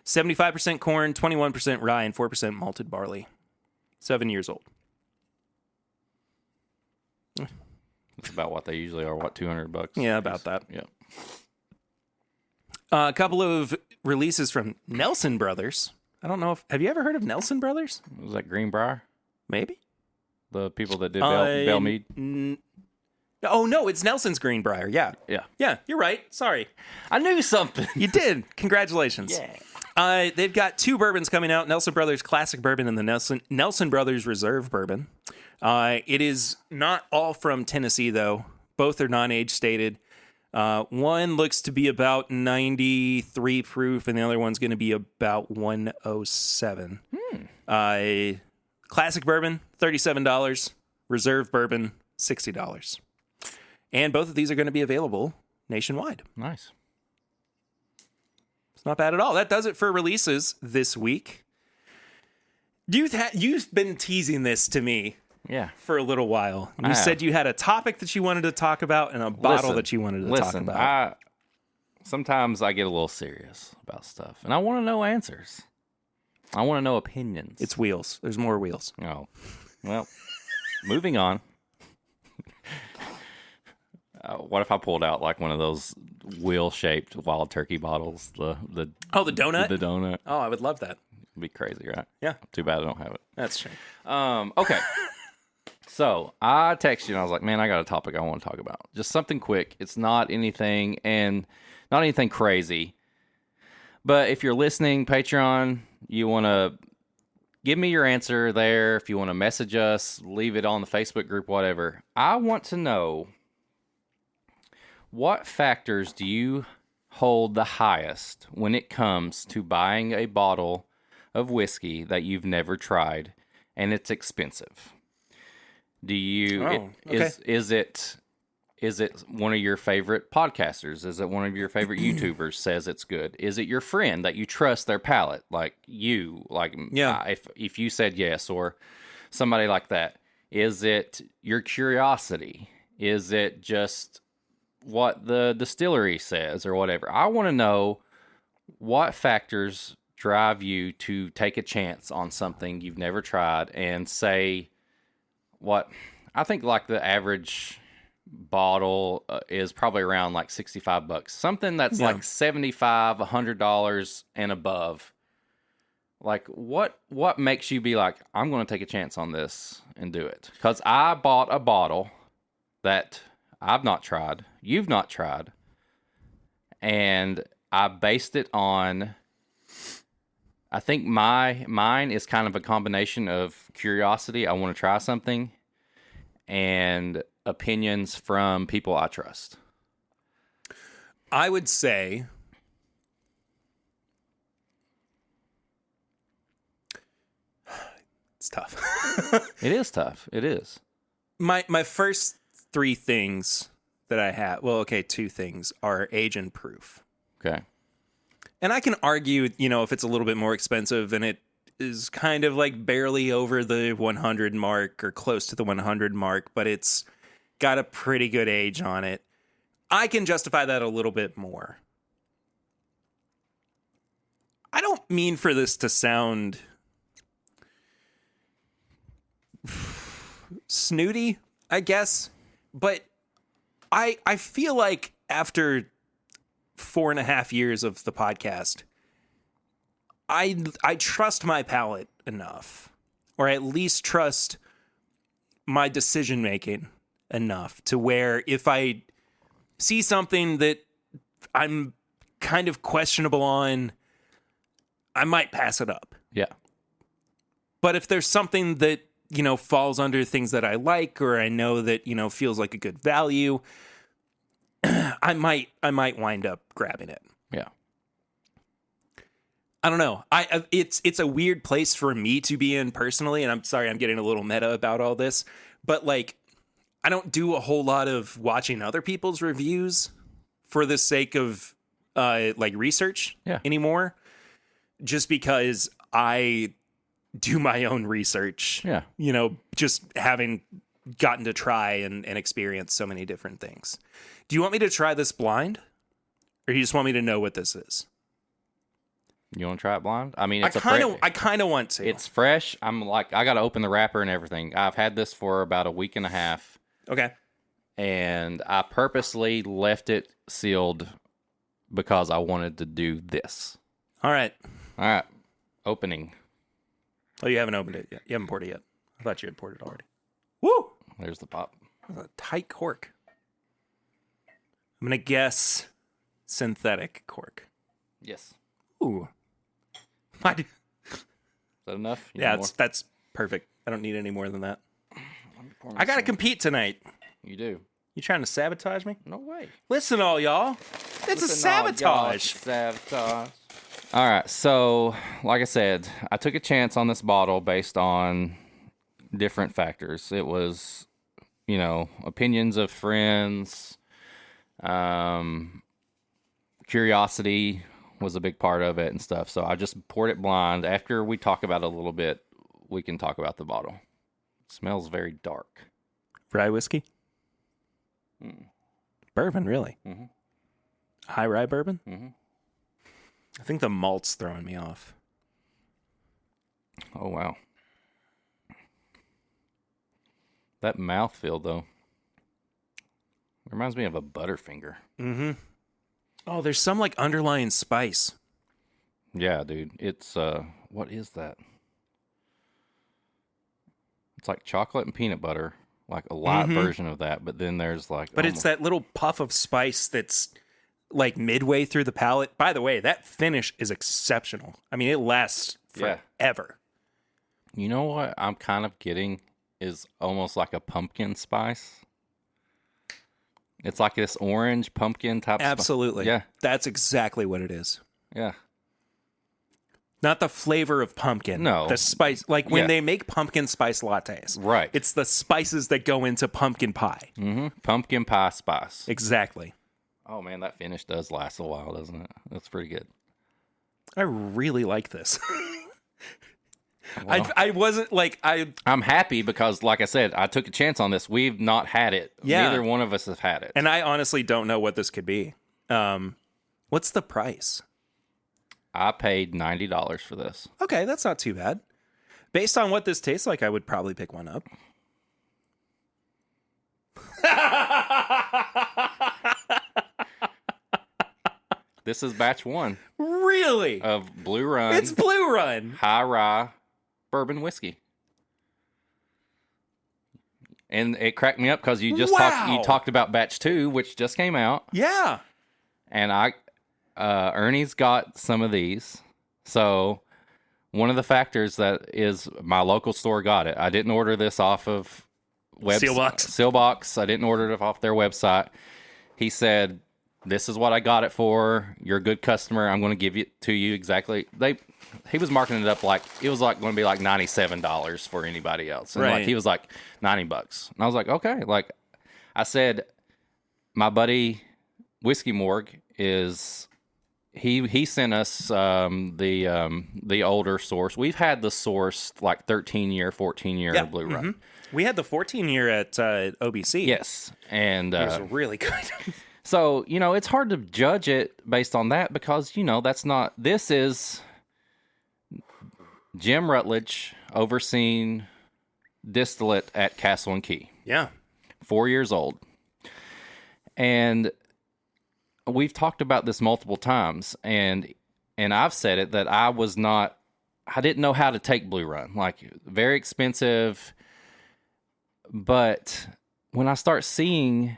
75% corn, 21% rye, and 4% malted barley. 7 years old. It's about what they usually are. What, $200? Yeah, about that. Yeah. A couple of releases from Nelson Brothers. I don't know if... Have you ever heard of Nelson Brothers? Was that Greenbrier? Maybe. The people that did Bell Mead? Oh, no, it's Nelson's Greenbrier. Yeah. Yeah. Yeah, you're right. Sorry. I knew something. You did. Congratulations. Yeah. They've got 2 bourbons coming out, Nelson Brothers Classic Bourbon and the Nelson Brothers Reserve Bourbon. It is not all from Tennessee, though. Both are non-age stated. One looks to be about 93 proof, and the other one's going to be about 107. Classic Bourbon, $37. Reserve Bourbon, $60. And both of these are going to be available nationwide. Nice. It's not bad at all. That does it for releases this week. You've been teasing this to me for a little while. You said you had a topic that you wanted to talk about and a bottle that you wanted to talk about. Sometimes I get a little serious about stuff, and I want to know answers. I want to know opinions. It's wheels. There's more wheels. Oh, well, moving on. What if I pulled out like one of those wheel-shaped Wild Turkey bottles? The donut? The donut. Oh, I would love that. It'd be crazy, right? Yeah. Too bad I don't have it. That's true. Okay. So I texted you and I was like, man, I got a topic I want to talk about. Just something quick. It's not anything crazy. But if you're listening, Patreon, you want to give me your answer there. If you want to message us, leave it on the Facebook group, whatever. I want to know, what factors do you hold the highest when it comes to buying a bottle of whiskey that you've never tried and it's expensive? Do you is it one of your favorite podcasters? Is it one of your favorite YouTubers says it's good? Is it your friend that you trust their palate, like you? Like, if you said yes, or somebody like that. Is it your curiosity? Is it just what the distillery says or whatever? I want to know what factors drive you to take a chance on something you've never tried and say, what I think like the average bottle is probably around like $65. Something that's like $75, $100 and above. Like what makes you be like, I'm going to take a chance on this and do it? Because I bought a bottle that I've not tried, you've not tried, and I based it on, I think mine is kind of a combination of curiosity, I want to try something, and opinions from people I trust. I would say it's tough. It is tough. It is. My first 3 things that I have, 2 things are age and proof. Okay. And I can argue, if it's a little bit more expensive and it is kind of like barely over the 100 mark or close to the 100 mark, but it's got a pretty good age on it, I can justify that a little bit more. I don't mean for this to sound snooty, I guess, but I feel like after 4.5 years of the podcast, I trust my palate enough, or at least trust my decision making enough to where if I see something that I'm kind of questionable on, I might pass it up. Yeah. But if there's something that, falls under things that I like, or I know that, feels like a good value, I might wind up grabbing it. Yeah. I don't know. It's a weird place for me to be in personally, and I'm sorry I'm getting a little meta about all this, but like I don't do a whole lot of watching other people's reviews for the sake of like research anymore, just because I do my own research. Yeah. Just having gotten to try and experience so many different things. Do you want me to try this blind? Or you just want me to know what this is? You want to try it blind? I mean, I kind of want to. It's fresh. I'm like, I got to open the wrapper and everything. I've had this for about a week and a half. Okay. And I purposely left it sealed because I wanted to do this. All right. Opening. Oh, you haven't opened it yet. You haven't poured it yet. I thought you had poured it already. Woo! There's the pop. That's a tight cork. I'm going to guess synthetic cork. Yes. Ooh. Is that enough? That's perfect. I don't need any more than that. I got to compete tonight. You do. You trying to sabotage me? No way. Listen, all y'all. It's a sabotage. Sabotage. All right. So, like I said, I took a chance on this bottle based on different factors. It was, opinions of friends. Curiosity was a big part of it and stuff. So I just poured it blind. After we talk about it a little bit, we can talk about the bottle. It smells very dark. Rye whiskey? Bourbon, really? Mm-hmm. High rye bourbon? Mm-hmm. I think the malt's throwing me off. Oh, wow. That mouthfeel, though, reminds me of a Butterfinger. Mm-hmm. Oh, there's some, like, underlying spice. Yeah, dude. It's, what is that? It's like chocolate and peanut butter, like a light version of that, but then there's like... But it's that little puff of spice that's, like, midway through the palate. By the way, that finish is exceptional. I mean, it lasts forever. You know what I'm kind of getting is almost like a pumpkin spice. It's like this orange pumpkin type. Absolutely. Yeah. That's exactly what it is. Yeah. Not the flavor of pumpkin. No. The spice. Like when they make pumpkin spice lattes. Right. It's the spices that go into pumpkin pie. Mm-hmm. Pumpkin pie spice. Exactly. Oh, man, that finish does last a while, doesn't it? That's pretty good. I really like this. Well, I wasn't like I'm happy because, like I said, I took a chance on this. We've not had it. Yeah. Neither one of us have had it. And I honestly don't know what this could be. What's the price? I paid $90 for this. Okay, that's not too bad. Based on what this tastes like, I would probably pick one up. This is batch 1. Really? Of Blue Run. It's Blue Run. High rye bourbon whiskey. And it cracked me up because you just talked about batch 2, which just came out. Yeah. And Ernie's got some of these. So one of the factors that is my local store got it. I didn't order this off of Sealbox. I didn't order it off their website. He said, "This is what I got it for. You're a good customer. I'm going to give it to you exactly." He was marking it up like it was like going to be like $97 for anybody else, and like he was like $90, and I was like, okay. Like I said, my buddy Whiskey Morgue is he sent us the older source. We've had the source like 13-year, 14-year Blue Run. Mm-hmm. We had the 14-year at OBC. Yes, and it was really good. So, it's hard to judge it based on that because, this is Jim Rutledge overseeing distillate at Castle and Key. Yeah. 4 years old. And we've talked about this multiple times, and I've said it that I didn't know how to take Blue Run. Like, very expensive. But when I start seeing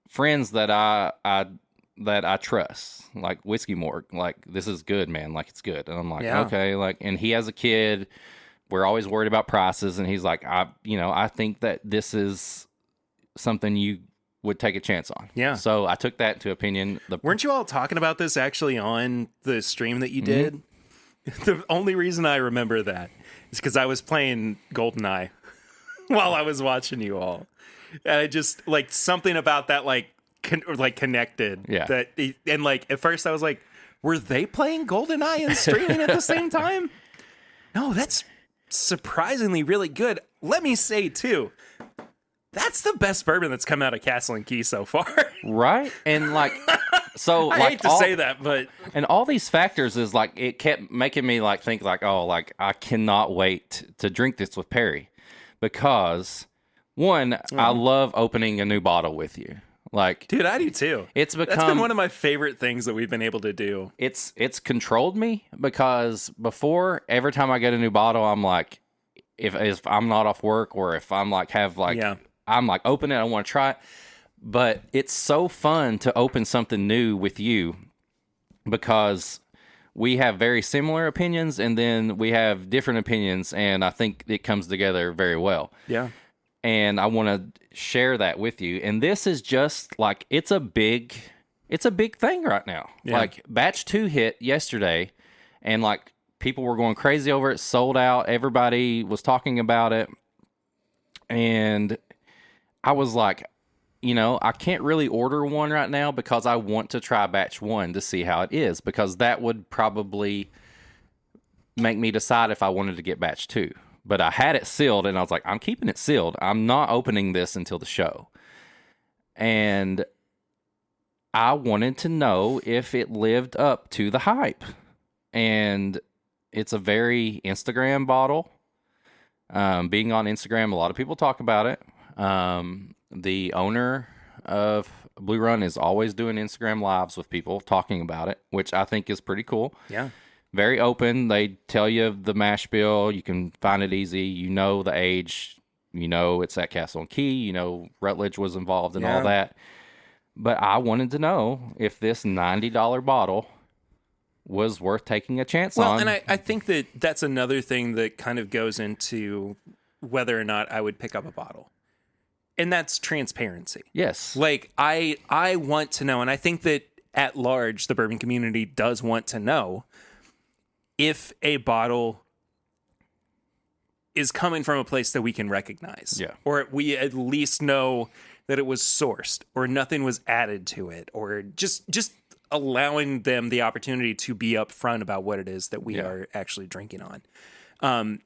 friends that I trust, like Whiskey Morgue, like, this is good, man. Like, it's good. And I'm like, okay. Like, and he has a kid. We're always worried about prices. And he's like, I think that this is something you would take a chance on. Yeah. So I took that into opinion. Weren't you all talking about this actually on the stream that you did? The only reason I remember that is because I was playing GoldenEye while I was watching you all. And I just, like, something about that, connected. Yeah. And, at first I was like, were they playing GoldenEye and streaming at the same time? No, that's surprisingly really good. Let me say, too, that's the best bourbon that's come out of Castle and Key so far. Right? And, So I like hate to say that, but and all these factors is like it kept making me like think like, oh, like I cannot wait to drink this with Perry, because one, I love opening a new bottle with you. Like, dude, I do too. it's That's been become one of my favorite things that we've been able to do. it's controlled me, because before, every time I get a new bottle, I'm like, if I'm not off work, or if I'm like I'm like open it, I want to try it. But it's so fun to open something new with you, because we have very similar opinions, and then we have different opinions, and I think it comes together very well. Yeah. And I want to share that with you. And this is just like, it's a big thing right now. Yeah. Like, batch 2 hit yesterday, and like people were going crazy over it, sold out. Everybody was talking about it. And I was like, I can't really order one right now, because I want to try batch 1 to see how it is, because that would probably make me decide if I wanted to get batch 2. But I had it sealed, and I was like, I'm keeping it sealed. I'm not opening this until the show. And I wanted to know if it lived up to the hype. And it's a very Instagram bottle. Being on Instagram, a lot of people talk about it. The owner of Blue Run is always doing Instagram lives with people talking about it, which I think is pretty cool. Yeah. Very open. They tell you the mash bill. You can find it easy. You know the age. You know it's at Castle and Key. You know Rutledge was involved in all that. But I wanted to know if this $90 bottle was worth taking a chance on. Well, and I think that that's another thing that kind of goes into whether or not I would pick up a bottle. And that's transparency. Yes. Like, I want to know, and I think that at large, the bourbon community does want to know if a bottle is coming from a place that we can recognize. Yeah. Or we at least know that it was sourced, or nothing was added to it, or just allowing them the opportunity to be upfront about what it is that we are actually drinking on.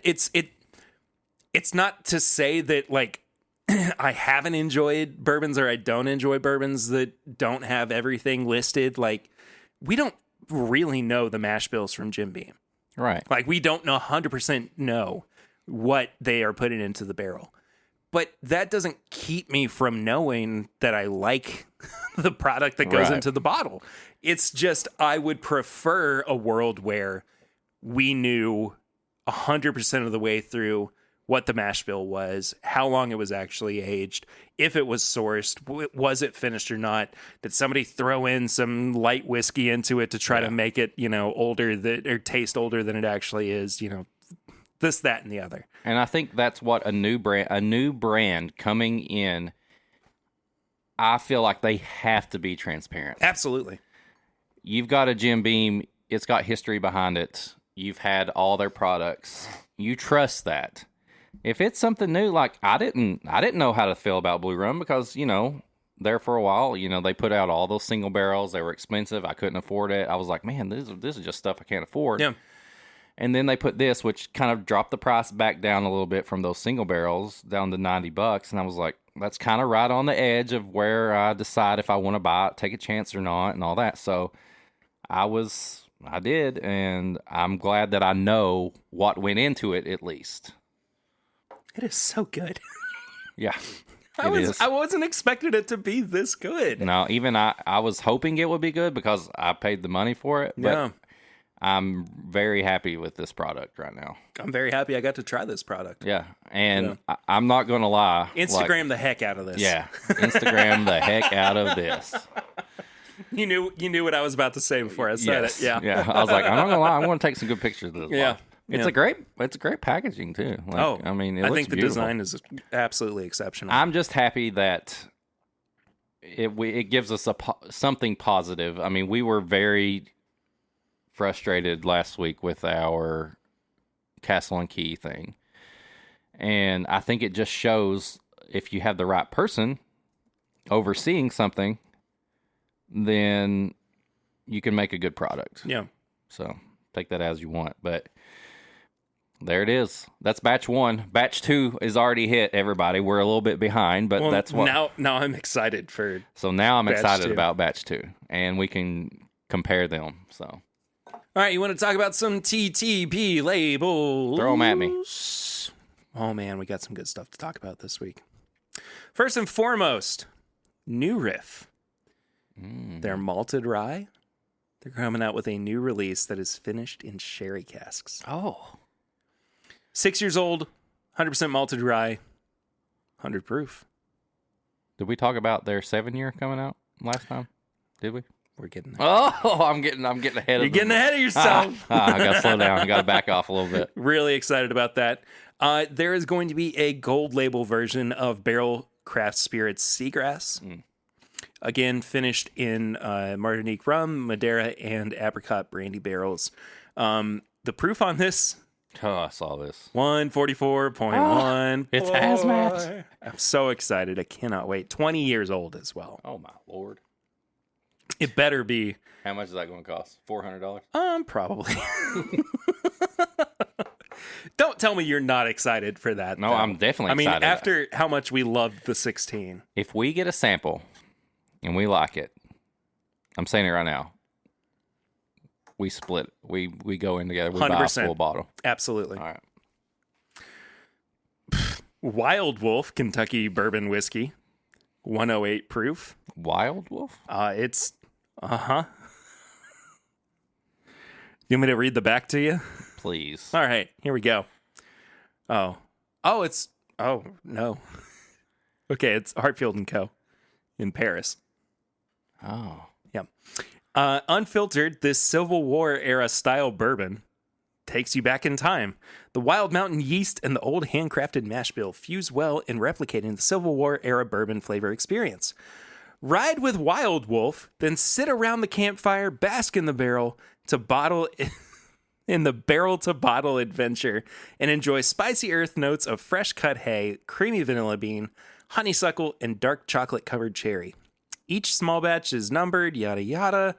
It's not to say that, like, I haven't enjoyed bourbons, or I don't enjoy bourbons that don't have everything listed. Like, we don't really know the mash bills from Jim Beam. Right. Like, we don't 100% know what they are putting into the barrel. But that doesn't keep me from knowing that I like the product that goes into the bottle. It's just, I would prefer a world where we knew 100% of the way through what the mash bill was, how long it was actually aged, if it was sourced, was it finished or not? Did somebody throw in some light whiskey into it to try to make it, older or taste older than it actually is? This, that, and the other. And I think that's what a new brand coming in, I feel like they have to be transparent. Absolutely. You've got a Jim Beam, it's got history behind it. You've had all their products. You trust that. If it's something new, like I didn't know how to feel about Blue Run, because, there for a while, they put out all those single barrels. They were expensive. I couldn't afford it. I was like, man, this is just stuff I can't afford. Yeah. And then they put this, which kind of dropped the price back down a little bit from those single barrels down to $90. And I was like, that's kind of right on the edge of where I decide if I want to buy it, take a chance or not, and all that. So I did, and I'm glad that I know what went into it, at least. It is so good. Yeah. I wasn't expecting it to be this good. No, even I was hoping it would be good, because I paid the money for it. But Yeah. I'm very happy with this product right now. I'm very happy I got to try this product. Yeah. And I'm not going to lie. Instagram the heck out of this. Yeah. Instagram the heck out of this. You knew what I was about to say before I said it. Yeah. Yeah. I was like, I'm not going to lie. I want to take some good pictures of this. Yeah. It's a great packaging too. Like, I mean, I think the beautiful. design is absolutely exceptional. I'm just happy that it gives us something positive. I mean, we were very frustrated last week with our Castle and Key thing, and I think it just shows, if you have the right person overseeing something, then you can make a good product. Yeah. So take that as you want, but There it is. That's batch 1. Batch 2 is already hit, everybody. We're a little bit behind, but that's what. Now I'm excited for. So now I'm excited 2. about batch 2, and we can compare them. So, All right, you want to talk about some TTP labels? throw them at me. Oh man, we got some good stuff to talk about this week. First and foremost, New Riff. Their malted rye. They're coming out with a new release that is finished in sherry casks. Oh. 6 years old, 100% malted rye, 100 proof. Did we talk about their 7-year coming out last time? Did we? We're getting there. Oh, I'm getting ahead of You're getting ahead of yourself. I got to slow down. I got to back off a little bit. Really excited about that. There is going to be a gold label version of Barrel Craft Spirits Seagrass. Again, finished in Martinique rum, Madeira, and apricot brandy barrels. The proof on this... Oh, I saw this. 144.1. It's hazmat. I'm so excited. I cannot wait. 20 years old as well. Oh, my Lord. It better be. How much is that going to cost? $400? Probably. Don't tell me you're not excited for that. No, though. I'm definitely excited. After how much we loved the 16. If we get a sample and we like it, I'm saying it right now, we split. We go in together. We buy a 100%. full bottle. Absolutely. All right. Wild Wolf Kentucky Bourbon Whiskey. 108 proof. Wild Wolf? It's... You want me to read the back to you? Please. All right, here we go. Oh, no. Okay, it's Hartfield & Co. in Paris. Oh. Yeah. Unfiltered, this Civil War era style bourbon takes you back in time. The wild mountain yeast and the old handcrafted mash bill fuse well in replicating the Civil War era bourbon flavor experience. Ride with Wild Wolf, then sit around the campfire, bask in the barrel to bottle in the barrel to bottle adventure, and enjoy spicy earth notes of fresh cut hay, creamy vanilla bean, honeysuckle, and dark chocolate covered cherry. Each small batch is numbered, yada yada,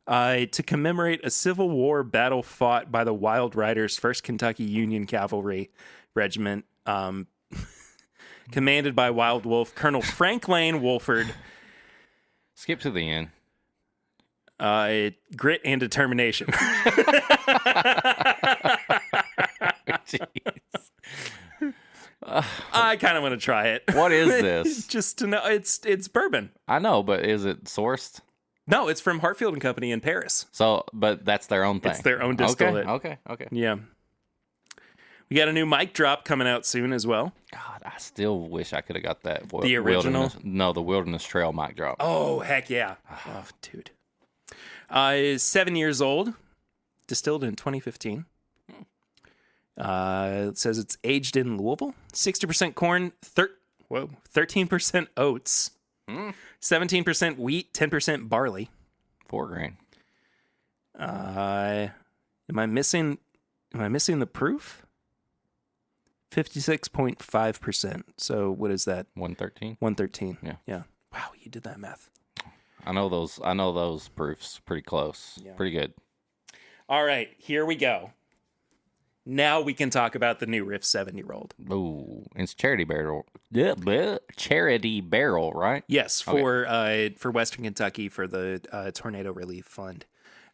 to commemorate a Civil War battle fought by the Wild Riders, 1st Kentucky Union Cavalry Regiment, commanded by Wild Wolf Colonel Frank Lane Wolford. Skip to the end. Grit and determination. I kind of want to try it. What is this? Just to know, it's bourbon. I know, but is it sourced? No, it's from Hartfield and Company in Paris. So, but that's their own thing. It's their own distillate. Okay. Yeah. We got a new mic drop coming out soon as well. God, I still wish I could have got that. The original? The Wilderness Trail mic drop. Oh, heck yeah. Oh, dude. 7 years old. Distilled in 2015. It says it's aged in Louisville. 60% corn, 13% oats, 17% wheat, 10% barley. 4 grain. Am I missing the proof? 56.5%. So what is that? 113. 113. Yeah. Wow, you did that math. I know those proofs pretty close. Yeah. Pretty good. All right, here we go. Now we can talk about the new Riff 7-year-old. Ooh, it's Charity Barrel. Charity Barrel, right? Yes, for Western Kentucky for the Tornado Relief Fund.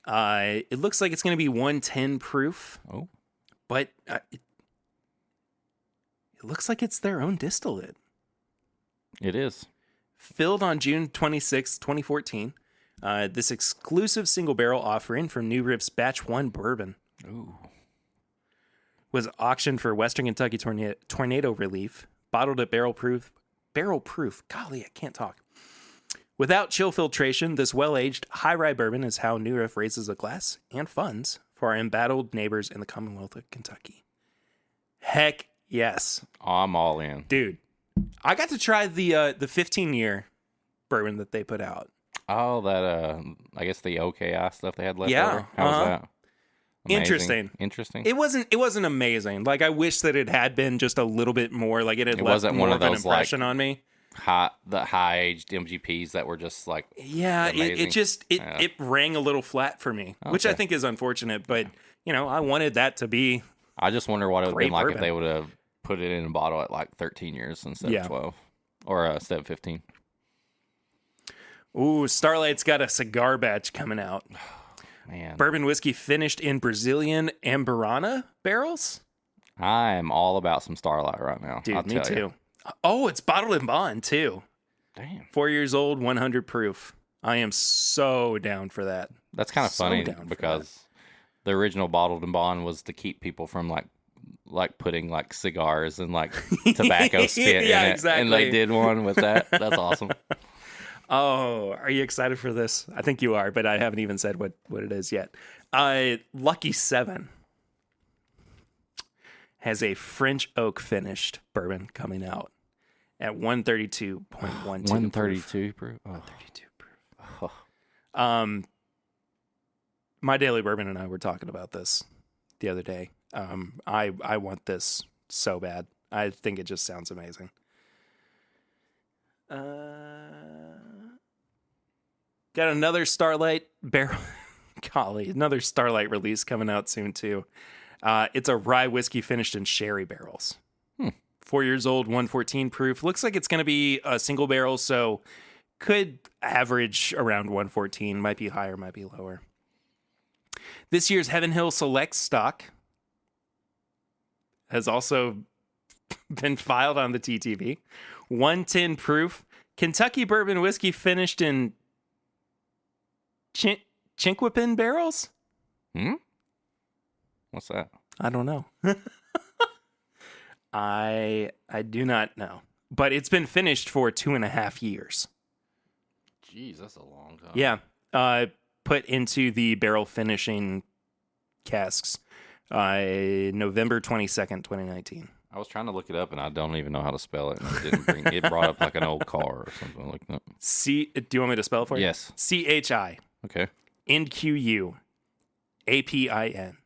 It looks like it's going to be 110 proof. Oh, but it looks like it's their own distillate. It is. Filled on June 26, 2014. This exclusive single barrel offering from New Riff's Batch 1 bourbon. Ooh. Was auctioned for Western Kentucky tornado relief, bottled at barrel proof. Golly, I can't talk. Without chill filtration, this well-aged high rye bourbon is how New Riff raises a glass and funds for our embattled neighbors in the Commonwealth of Kentucky. Heck yes. I'm all in. Dude, I got to try the 15-year bourbon that they put out. Oh, that, I guess the OKI stuff they had left Yeah, over. How was that? Amazing. Interesting. It wasn't amazing. Like, I wish that it had been just a little bit more. Like, it left wasn't more one of of an those, impression on me. The high-aged MGPs that were just like it rang a little flat for me, which I think is unfortunate. But I wanted that to be I just wonder what it would have Great been like bourbon. if they would have put it in a bottle at like 13 years instead of 12. Or instead of 15. Ooh, Starlight's got a cigar batch coming out. Man. Bourbon whiskey finished in Brazilian Amburana barrels? I am all about some Starlight right now. Dude, I'll me tell too. you. Oh, it's bottled in bond, too. Damn. 4 years old, 100 proof. I am so down for that. That's kind of So funny down for because the original bottled and bond was to keep people from like putting like cigars and like tobacco spit Yeah, in it. exactly. And they did one with that. That's awesome. Oh, are you excited for this? I think you are, but I haven't even said what it is yet. Lucky 7 has a French oak finished bourbon coming out at 132.12 132 proof. Oh. 132 proof. My Daily Bourbon and I were talking about this the other day. I want this so bad. I think it just sounds amazing. Got another Starlight barrel. Golly, another Starlight release coming out soon too. It's a rye whiskey finished in sherry barrels. 4 years old, 114 proof. Looks like it's going to be a single barrel, so could average around 114. Might be higher, might be lower. This year's Heaven Hill Select stock has also been filed on the TTB. 110 proof. Kentucky bourbon whiskey finished in Chinquapin barrels? What's that? I don't know. I do not know. But it's been finished for 2.5 years. Jeez, that's a long time. Yeah. Put into the barrel finishing casks November 22nd, 2019. I was trying to look it up and I don't even know how to spell it. And it didn't bring it brought up like an old car or something like that. Do you want me to spell it for you? Yes. CHI. Okay. NQU APIN.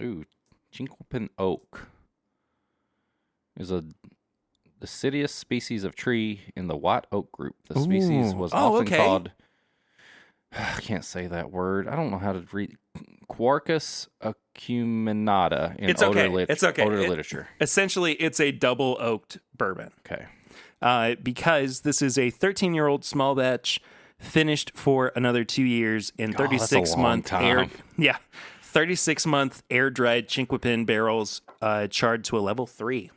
Ooh, Chinquapin oak is a deciduous species of tree in the white oak group. The species was often called, I can't say that word. I don't know how to read. Quarkus acuminata in It's okay. older literature. Essentially, it's a double oaked bourbon. Okay. Because this is a 13-year-old small batch finished for another 2 years in 36-month air. Yeah. 36-month air-dried Chinquapin barrels charred to a level 3.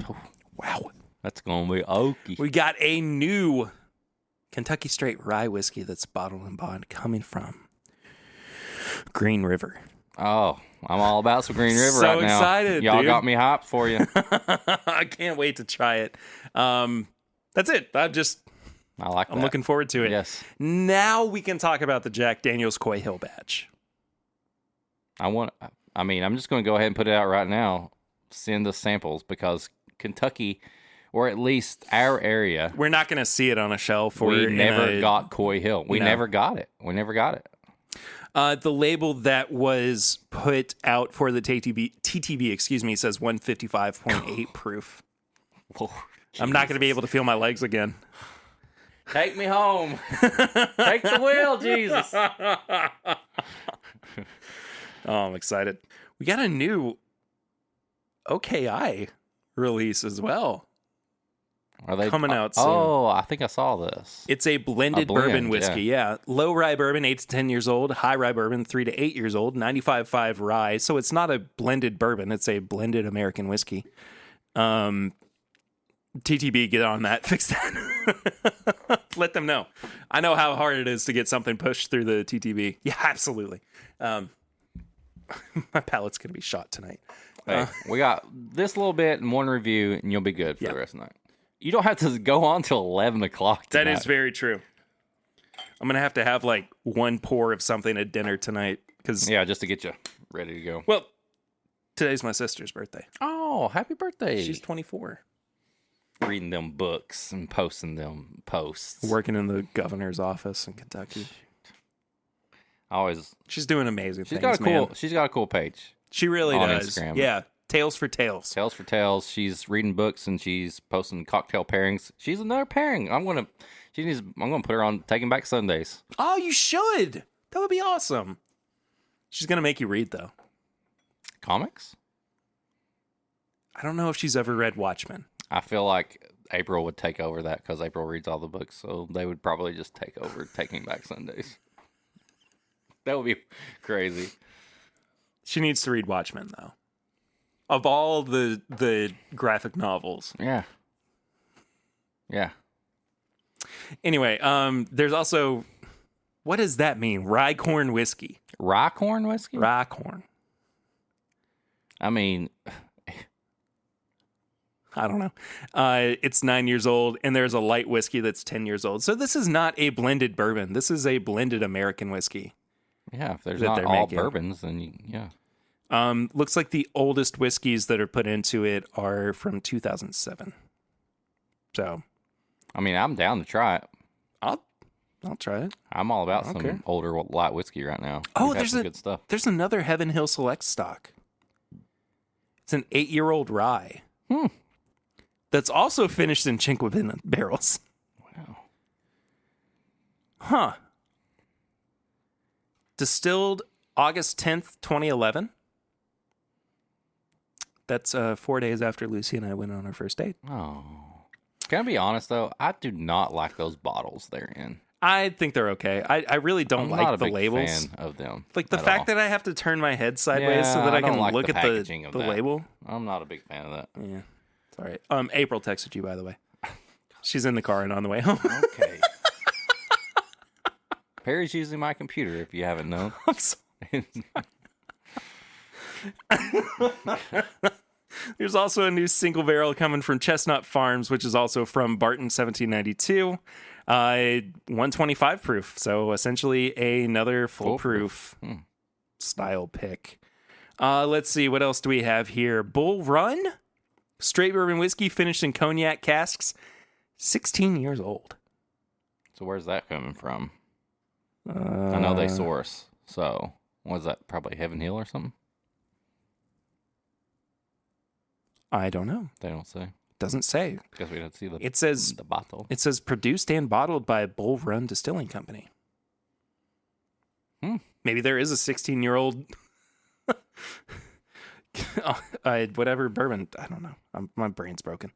Oh, wow. That's going to be oaky. We got a new Kentucky Straight Rye whiskey that's bottled in bond coming from Green River. Oh, I'm all about some Green River So right now. excited, Y'all dude. got me hyped for you. I can't wait to try it. That's it. I like that. I'm looking forward to it. Yes. Now we can talk about the Jack Daniel's Coy Hill batch. I'm just going to go ahead and put it out right now. Send us samples because Kentucky, or at least our area, We're not going to see it on a shelf. we never got Coy Hill. We No. never got it. We never got it. The label that was put out for the TTB, says 155.8 proof. Lord, I'm not going to be able to feel my legs again. take me home. Take the wheel, Jesus. Oh, I'm excited. We got a new OKI release as well. Are they coming out soon? Oh, I think I saw this. It's a blended blend, bourbon whiskey, yeah. Low rye bourbon, 8 to 10 years old. High rye bourbon, 3 to 8 years old. 95.5 rye. So it's not a blended bourbon. It's a blended American whiskey. TTB, get on that. Fix that. Let them know. I know how hard it is to get something pushed through the TTB. Yeah, absolutely. My palate's going to be shot tonight. Hey, we got this little bit and one review, and you'll be good for the rest of the night. You don't have to go on till 11 o'clock tonight. That is very true. I'm going to have like one pour of something at dinner tonight. Yeah, just to get you ready to go. Well, today's my sister's birthday. Oh, happy birthday. She's 24. Reading them books and posting them posts. Working in the governor's office in Kentucky. She's doing amazing things, She's got a cool page. She really on does. Instagram. Yeah. Tales for Tales. Tales for Tales. She's reading books and she's posting cocktail pairings. She's another pairing. I'm gonna put her on Taking Back Sundays. Oh, you should. That would be awesome. She's going to make you read, though. Comics? I don't know if she's ever read Watchmen. I feel like April would take over that because April reads all the books, so they would probably just take over Taking Back Sundays. That would be crazy. She needs to read Watchmen, though. Of all the graphic novels. Yeah. Yeah. Anyway, there's also... What does that mean? Rye corn whiskey. Rye corn whiskey? Rye corn. I mean... I don't know. It's 9 years old, and there's a light whiskey that's 10 years old. So this is not a blended bourbon. This is a blended American whiskey. Yeah, if there's that not they're all making. bourbons, then yeah. Looks like the oldest whiskeys that are put into it are from 2007. So, I mean, I'm down to try it. I'll try it. I'm all about Okay. some older light whiskey right now. Oh, We've had there's some good stuff. There's another Heaven Hill Select stock. It's an 8-year-old rye. That's also finished in Chinquapin barrels. Wow. Huh. Distilled August 10th, 2011. That's 4 days after Lucy and I went on our first date. Oh. Can I be honest, though? I do not like those bottles they're in. I think they're okay. I really don't I'm like not a the big labels. fan of them. Like the at fact all. that I have to turn my head sideways so Yeah, that I I don't can like look the at packaging of the that. label. I'm not a big fan of that. Yeah. It's all right. April texted you, by the way. She's in the car and on the way home. Okay. Perry's using my computer, if you haven't known. I'm sorry. There's also a new single barrel coming from Chestnut Farms, which is also from Barton 1792. 125 proof. So essentially another full proof style pick. Let's see. What else do we have here? Bull Run. Straight bourbon whiskey finished in cognac casks. 16 years old. So where's that coming from? I know they source. So what is that? Probably Heaven Hill or something? I don't know. They don't say. Doesn't say. Because we don't see the It says the bottle. It says produced and bottled by Bull Run Distilling Company. Maybe there is a 16-year-old whatever bourbon. I don't know. My brain's broken.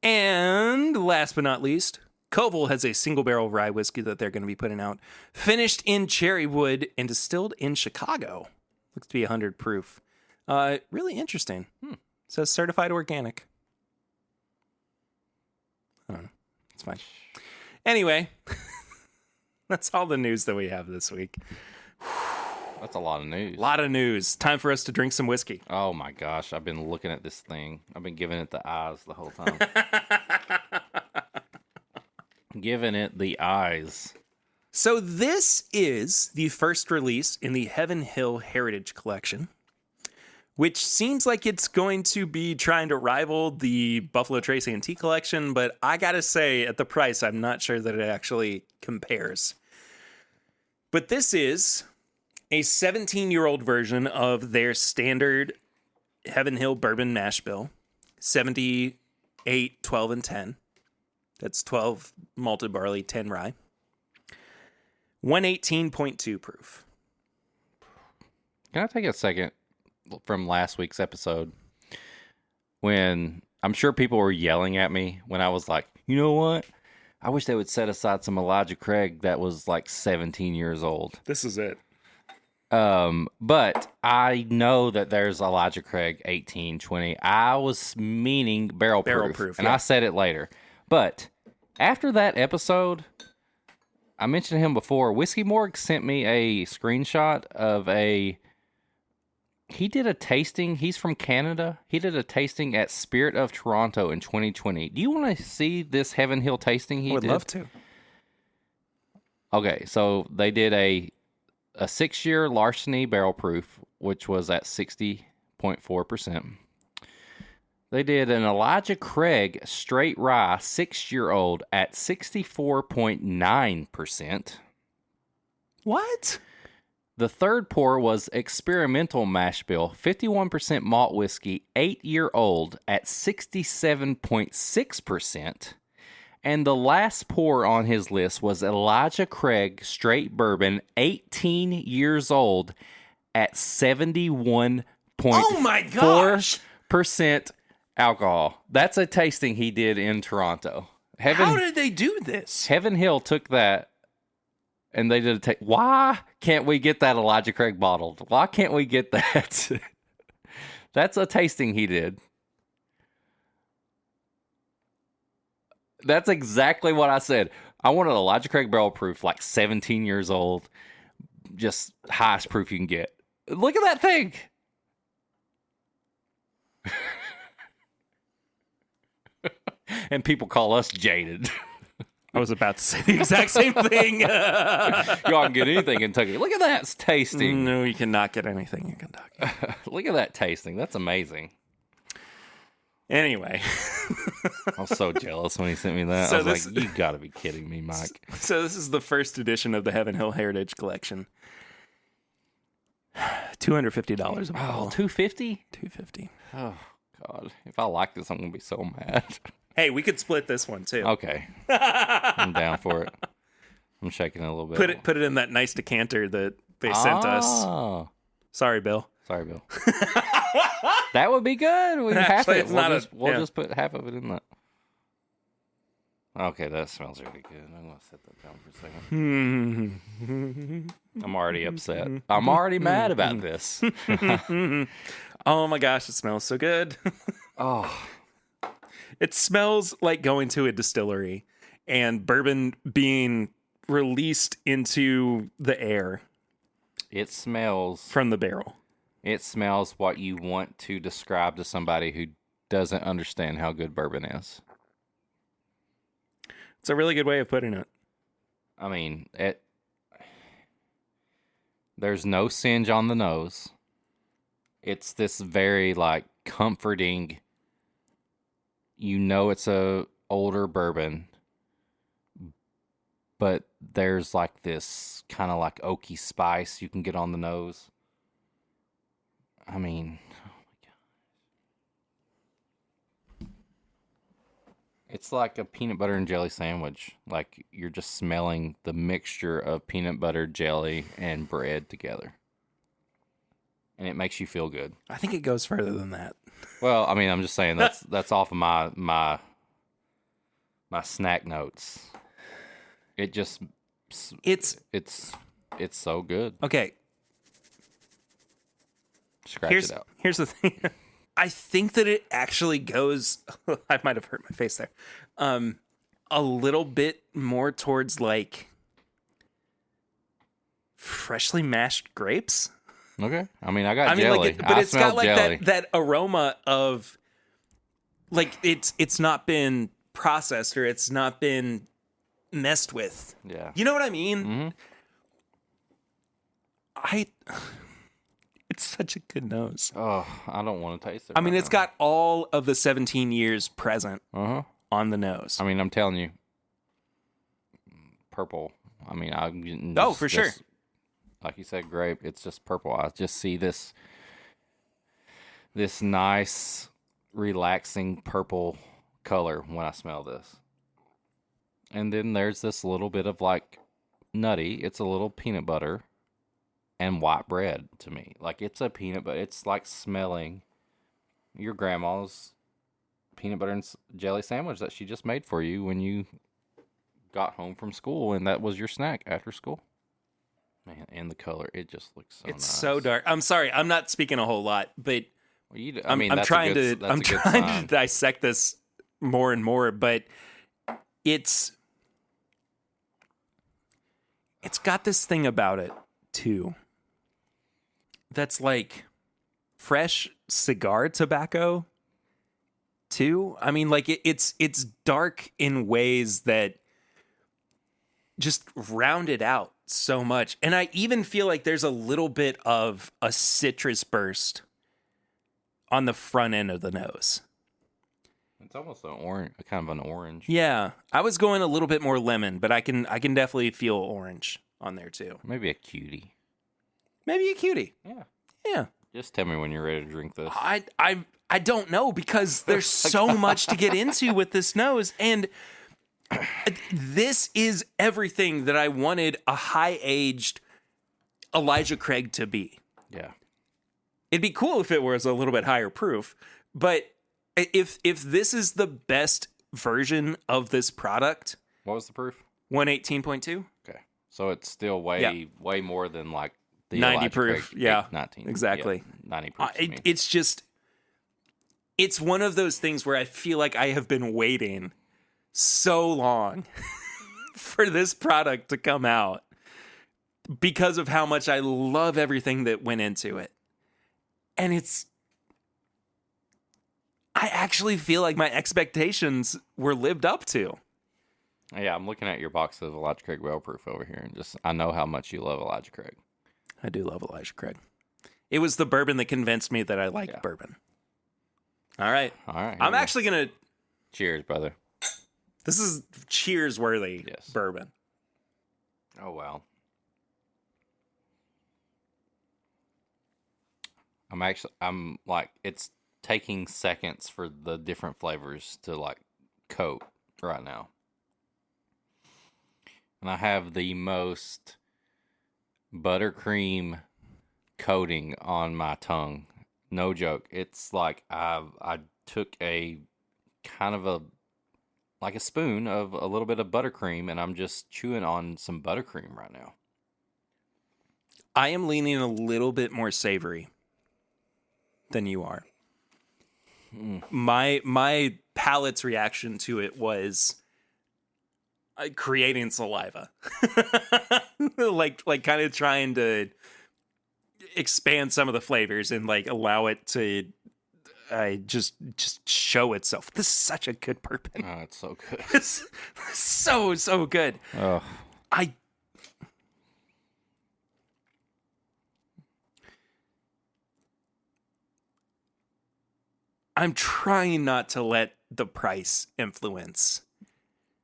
And last but not least, Koval has a single barrel rye whiskey that they're going to be putting out, finished in cherry wood and distilled in Chicago. Looks to be 100 proof. Really interesting. Says certified organic. I don't know. It's fine. Anyway, that's all the news that we have this week. That's a lot of news. A lot of news. Time for us to drink some whiskey. Oh my gosh, I've been looking at this thing. I've been giving it the eyes the whole time. Giving it the eyes. So this is the first release in the Heaven Hill Heritage Collection, which seems like it's going to be trying to rival the Buffalo Trace Antique Collection, but I gotta say, at the price, I'm not sure that it actually compares. But this is a 17-year-old version of their standard Heaven Hill Bourbon Mash Bill, 78, 12, and 10. That's 12 malted barley, 10 rye. 118.2 proof. Can I take a second from last week's episode when I'm sure people were yelling at me when I was like, you know what? I wish they would set aside some Elijah Craig that was like 17 years old. This is it. But I know that there's Elijah Craig 18, 20. I was meaning barrel proof, and yeah. I said it later. But after that episode, I mentioned him before. Whiskey Morgue sent me a screenshot of he did a tasting. He's from Canada. He did a tasting at Spirit of Toronto in 2020. Do you want to see this Heaven Hill tasting he did? I would love to. Okay, so they did a 6-year Larceny barrel proof, which was at 60.4%. They did an Elijah Craig straight rye 6-year-old at 64.9%. What? The third pour was experimental mash bill, 51% malt whiskey, 8-year-old at 67.6%. And the last pour on his list was Elijah Craig straight bourbon, 18 years old at 71.4% Oh my gosh! alcohol. That's a tasting he did in Toronto. How did they do this? Heaven Hill took that and they did a why can't we get that Elijah Craig bottled? Why can't we get that? That's a tasting he did. That's exactly what I said. I wanted Elijah Craig barrel proof, like 17 years old, just highest proof you can get. Look at that thing. And people call us jaded. I was about to say the exact same thing. Y'all can get anything in Kentucky. Look at that, it's tasting. No, you cannot get anything in Kentucky. Look at that tasting. That's amazing. Anyway. I was so jealous when he sent me that. So I was like, you got to be kidding me, Mike. So this is the first edition of the Heaven Hill Heritage Collection. $250 a bottle. Oh, $250? $250. Oh, God. If I like this, I'm going to be so mad. Hey, we could split this one, too. Okay. I'm down for it. I'm shaking it a little bit. Put it in that nice decanter that they sent us. Sorry, Bill. Sorry, Bill. That would be good. We half Actually, it. We'll just put half of it in that. Okay, that smells really good. I'm going to set that down for a second. I'm already upset. I'm already mad about this. Oh my gosh, it smells so good. Oh. It smells like going to a distillery and bourbon being released into the air. It smells from the barrel. It smells what you want to describe to somebody who doesn't understand how good bourbon is. It's a really good way of putting it. I mean, there's no singe on the nose. It's this very, like, comforting, it's a older bourbon, but there's, like, this kind of, like, oaky spice you can get on the nose. I mean, oh my God. It's like a peanut butter and jelly sandwich. Like, you're just smelling the mixture of peanut butter, jelly, and bread together. And it makes you feel good. I think it goes further than that. Well, I mean, I'm just saying that's off of my snack notes. It's so good. Okay. Scratch it out. Here's the thing. I think that it actually goes, I might have hurt my face there, a little bit more towards like freshly mashed grapes. Okay. I mean, I got jelly. But it's got like jelly. that aroma of like it's not been processed or it's not been messed with. Yeah. You know what I mean? Mm-hmm. It's such a good nose. Oh, I don't want to taste it. I mean, it's got all of the 17 years present on the nose. I mean, I'm telling you, purple. I mean, I'm for sure. Like you said, grape. It's just purple. I just see this nice, relaxing purple color when I smell this. And then there's this little bit of like nutty. It's a little peanut butter and white bread to me. Like, it's a peanut butter. It's like smelling your grandma's peanut butter and jelly sandwich that she just made for you when you got home from school and that was your snack after school. Man, and the color, it just looks so nice. It's so dark. I'm sorry, I'm not speaking a whole lot, but I'm trying to dissect this more and more, but it's got this thing about it too. That's like fresh cigar tobacco too. I mean, like it's dark in ways that just round it out so much. And I even feel like there's a little bit of a citrus burst on the front end of the nose. It's almost an orange, kind of an orange. Yeah, I was going a little bit more lemon, but I can definitely feel orange on there too. Maybe a cutie. Maybe a cutie. Yeah. Just tell me when you're ready to drink this. I don't know, because there's so much to get into with this nose, and this is everything that I wanted a high-aged Elijah Craig to be. Yeah. It'd be cool if it was a little bit higher proof, but if this is the best version of this product, What was the proof? 118.2, Okay. So it's still way more than like the 90 Elijah proof. Craig Yeah, 19. exactly. Yeah, 90 proof. It's just, it's one of those things where I feel like I have been waiting so long for this product to come out because of how much I love everything that went into it. And I actually feel like my expectations were lived up to. Yeah, I'm looking at your box of Elijah Craig Well Proof over here, and I know how much you love Elijah Craig. I do love Elijah Craig. It was the bourbon that convinced me that I liked bourbon. All right. I'm actually going to... Cheers, brother. This is cheers worthy bourbon. Oh, wow. I'm like, it's taking seconds for the different flavors to like coat right now. And I have the most buttercream coating on my tongue. No joke. It's like I took a kind of like a spoon of a little bit of buttercream, and I'm just chewing on some buttercream right now. I am leaning a little bit more savory than you are. My palate's reaction to it was creating saliva. like kind of trying to expand some of the flavors and like allow it to just show itself. This is such a good bourbon. Oh, it's so good. It's so good. Oh. I'm trying not to let the price influence.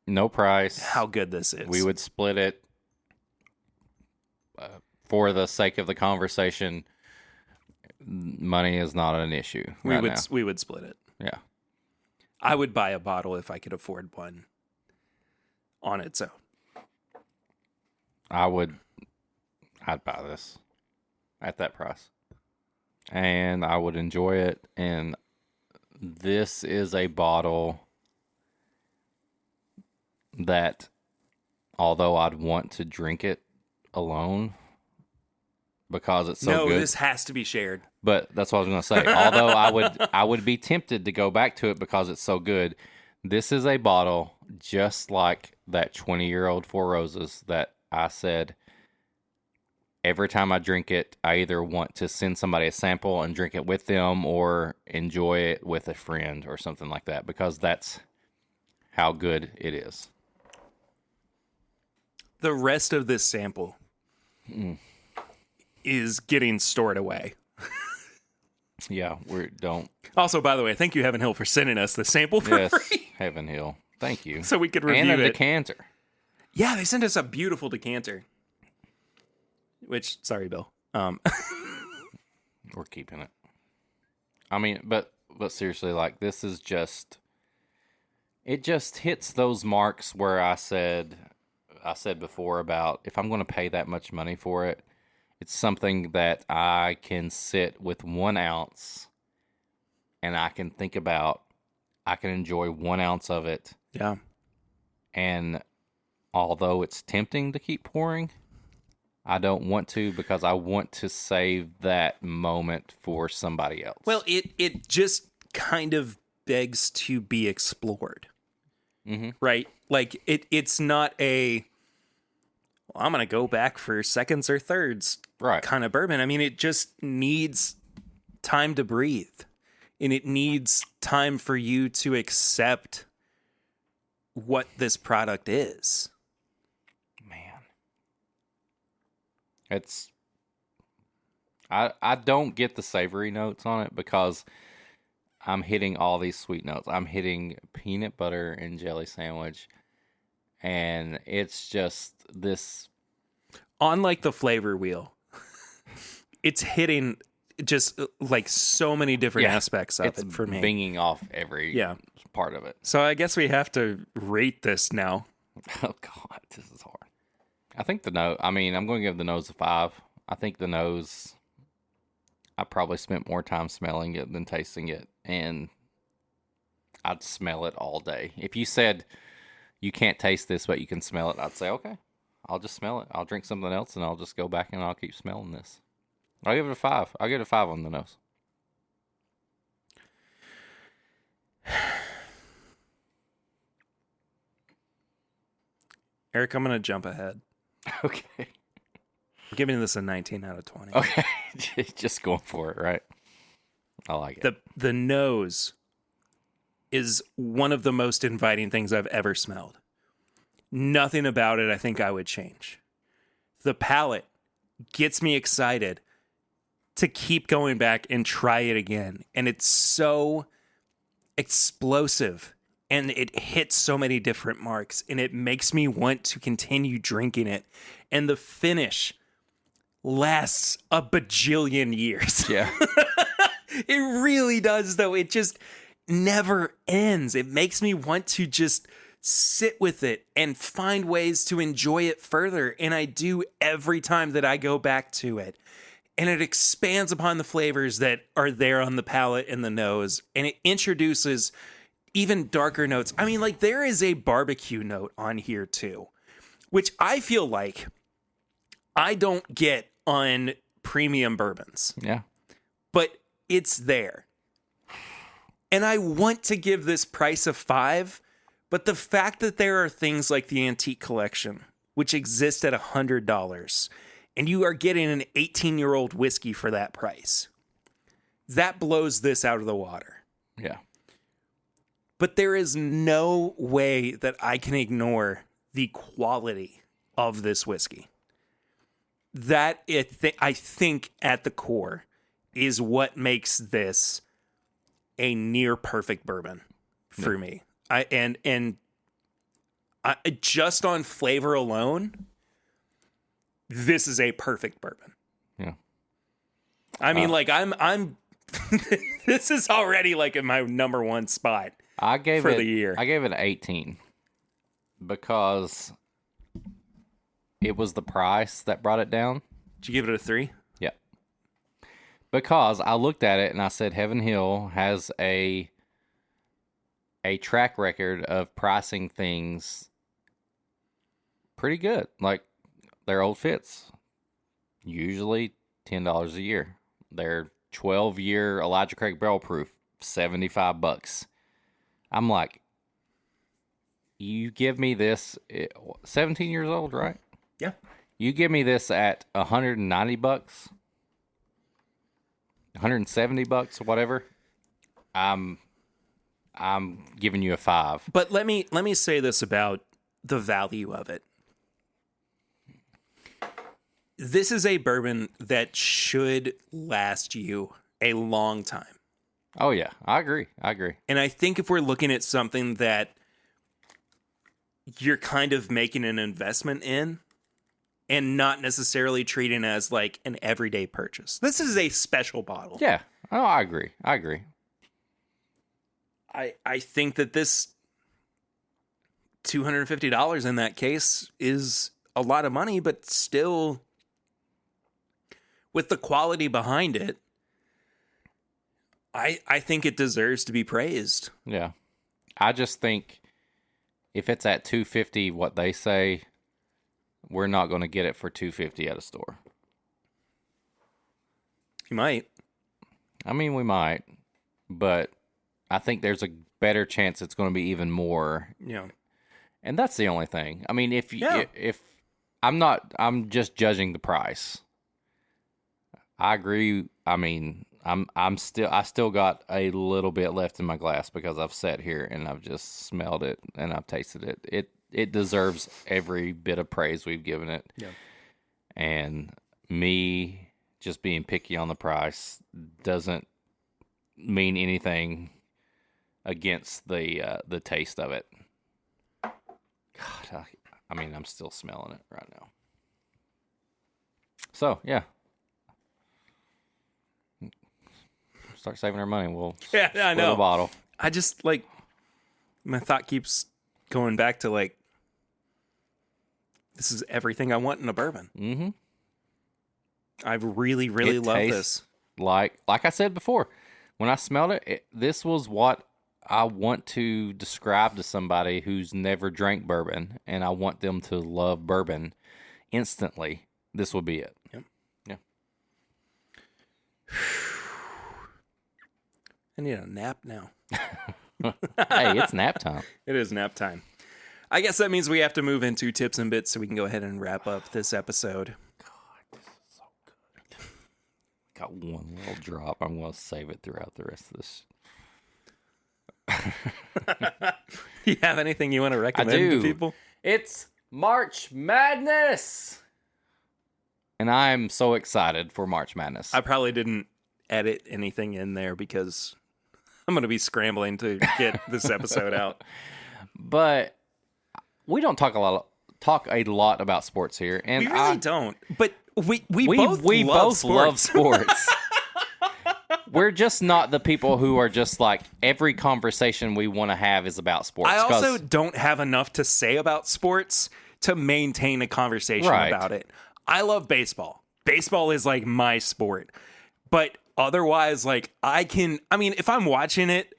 No price. How good this is. We would split it for the sake of the conversation. Money is not an issue. We would split it. Yeah. I would buy a bottle if I could afford one on its own. I'd buy this at that price. And I would enjoy it. And this is a bottle that, although I'd want to drink it alone because it's so good. No, this has to be shared. But that's what I was going to say. Although I would be tempted to go back to it because it's so good. This is a bottle just like that 20-year-old Four Roses that I said every time I drink it, I either want to send somebody a sample and drink it with them or enjoy it with a friend or something like that because that's how good it is. The rest of this sample is getting stored away. Yeah, don't. Also, by the way, thank you, Heaven Hill, for sending us the sample for free. Heaven Hill. Thank you. So we could review and a it. decanter. Yeah, they sent us a beautiful decanter. Which, sorry, Bill. We're keeping it. I mean, but seriously, like this is just. It just hits those marks where I said before about if I'm going to pay that much money for it, it's something that I can sit with 1 ounce and I can think about, I can enjoy 1 ounce of it. Yeah. And although it's tempting to keep pouring, I don't want to because I want to save that moment for somebody else. Well, it just kind of begs to be explored. Mm-hmm. Right? Like it's not a I'm going to go back for seconds or thirds kind of bourbon. I mean, it just needs time to breathe. And it needs time for you to accept what this product is. Man. It's... I don't get the savory notes on it because I'm hitting all these sweet notes. I'm hitting peanut butter and jelly sandwich. And it's just this... On like the flavor wheel, it's hitting just like so many different aspects of it for me. It's binging off every part of it. So I guess we have to rate this now. Oh, God, this is hard. I think the nose... I mean, I'm going to give the nose a 5. I think the nose I probably spent more time smelling it than tasting it, and I'd smell it all day. If you said you can't taste this, but you can smell it, I'd say, okay, I'll just smell it. I'll drink something else, and I'll just go back and I'll keep smelling this. I'll give it a 5. I'll give it a 5 on the nose. Eric, I'm going to jump ahead. Okay. I'm giving this a 19 out of 20. Okay. Just going for it, right? I like it. The nose is one of the most inviting things I've ever smelled. Nothing about it I think I would change. The palate gets me excited to keep going back and try it again. And it's so explosive. And it hits so many different marks, and it makes me want to continue drinking it. And the finish lasts a bajillion years. Yeah. It really does, though. It just never ends. It makes me want to just sit with it and find ways to enjoy it further. And I do every time that I go back to it. And it expands upon the flavors that are there on the palate and the nose. And it introduces even darker notes. I mean, like, there is a barbecue note on here too, which I feel like I don't get on premium bourbons. Yeah. But it's there. And I want to give this price a 5, but the fact that there are things like the Antique Collection, which exist at $100, and you are getting an 18-year-old whiskey for that price, that blows this out of the water. Yeah. But there is no way that I can ignore the quality of this whiskey. That I think at the core is what makes this a near perfect bourbon for me. I just on flavor alone, this is a perfect bourbon. Yeah. I mean, like I'm this is already like in my number one spot. I gave for it the year. I gave it an 18 because it was the price that brought it down. Did you give it a 3? Yeah. Because I looked at it and I said Heaven Hill has a track record of pricing things pretty good. Like their old fits, usually $10 a year. Their 12-year Elijah Craig Barrel Proof, $75. I'm like, you give me this, 17 years old, right? Yeah. You give me this at $190, $170, whatever. I'm giving you a 5. But let me say this about the value of it. This is a bourbon that should last you a long time. Oh yeah, I agree. And I think if we're looking at something that you're kind of making an investment in and not necessarily treating as like an everyday purchase, this is a special bottle. Yeah. Oh, I agree. I think that this $250 in that case is a lot of money, but still with the quality behind it, I think it deserves to be praised. Yeah. I just think if it's at $250, what they say, we're not going to get it for $250 at a store. You might. I mean, we might, but I think there's a better chance it's going to be even more. Yeah. And that's the only thing. I mean, if I'm just judging the price. I agree. I mean, I still got a little bit left in my glass because I've sat here and I've just smelled it and I've tasted it. It deserves every bit of praise we've given it. Yeah. And me just being picky on the price doesn't mean anything against the taste of it. God, I mean, I'm still smelling it right now. So, yeah. Start saving our money. We'll I know. a bottle. I just like my thought keeps going back to like this is everything I want in a bourbon. Mm-hmm. I really, really love this. like I said before, when I smelled it, this was what I want to describe to somebody who's never drank bourbon, and I want them to love bourbon instantly. This will be it. Yep. Yeah. I need a nap now. Hey, it's nap time. It is nap time. I guess that means we have to move into tips and bits so we can go ahead and wrap up this episode. God, this is so good. Got one little drop. I'm going to save it throughout the rest of this. You have anything you want to recommend to people? It's March Madness. And I'm so excited for March Madness. I probably didn't edit anything in there because I'm going to be scrambling to get this episode out. But we don't talk a lot about sports here, and We really don't. But we both love sports. We're just not the people who are just like every conversation we want to have is about sports. I also don't have enough to say about sports to maintain a conversation about it. I love baseball. Baseball is like my sport. But otherwise, like if I'm watching it,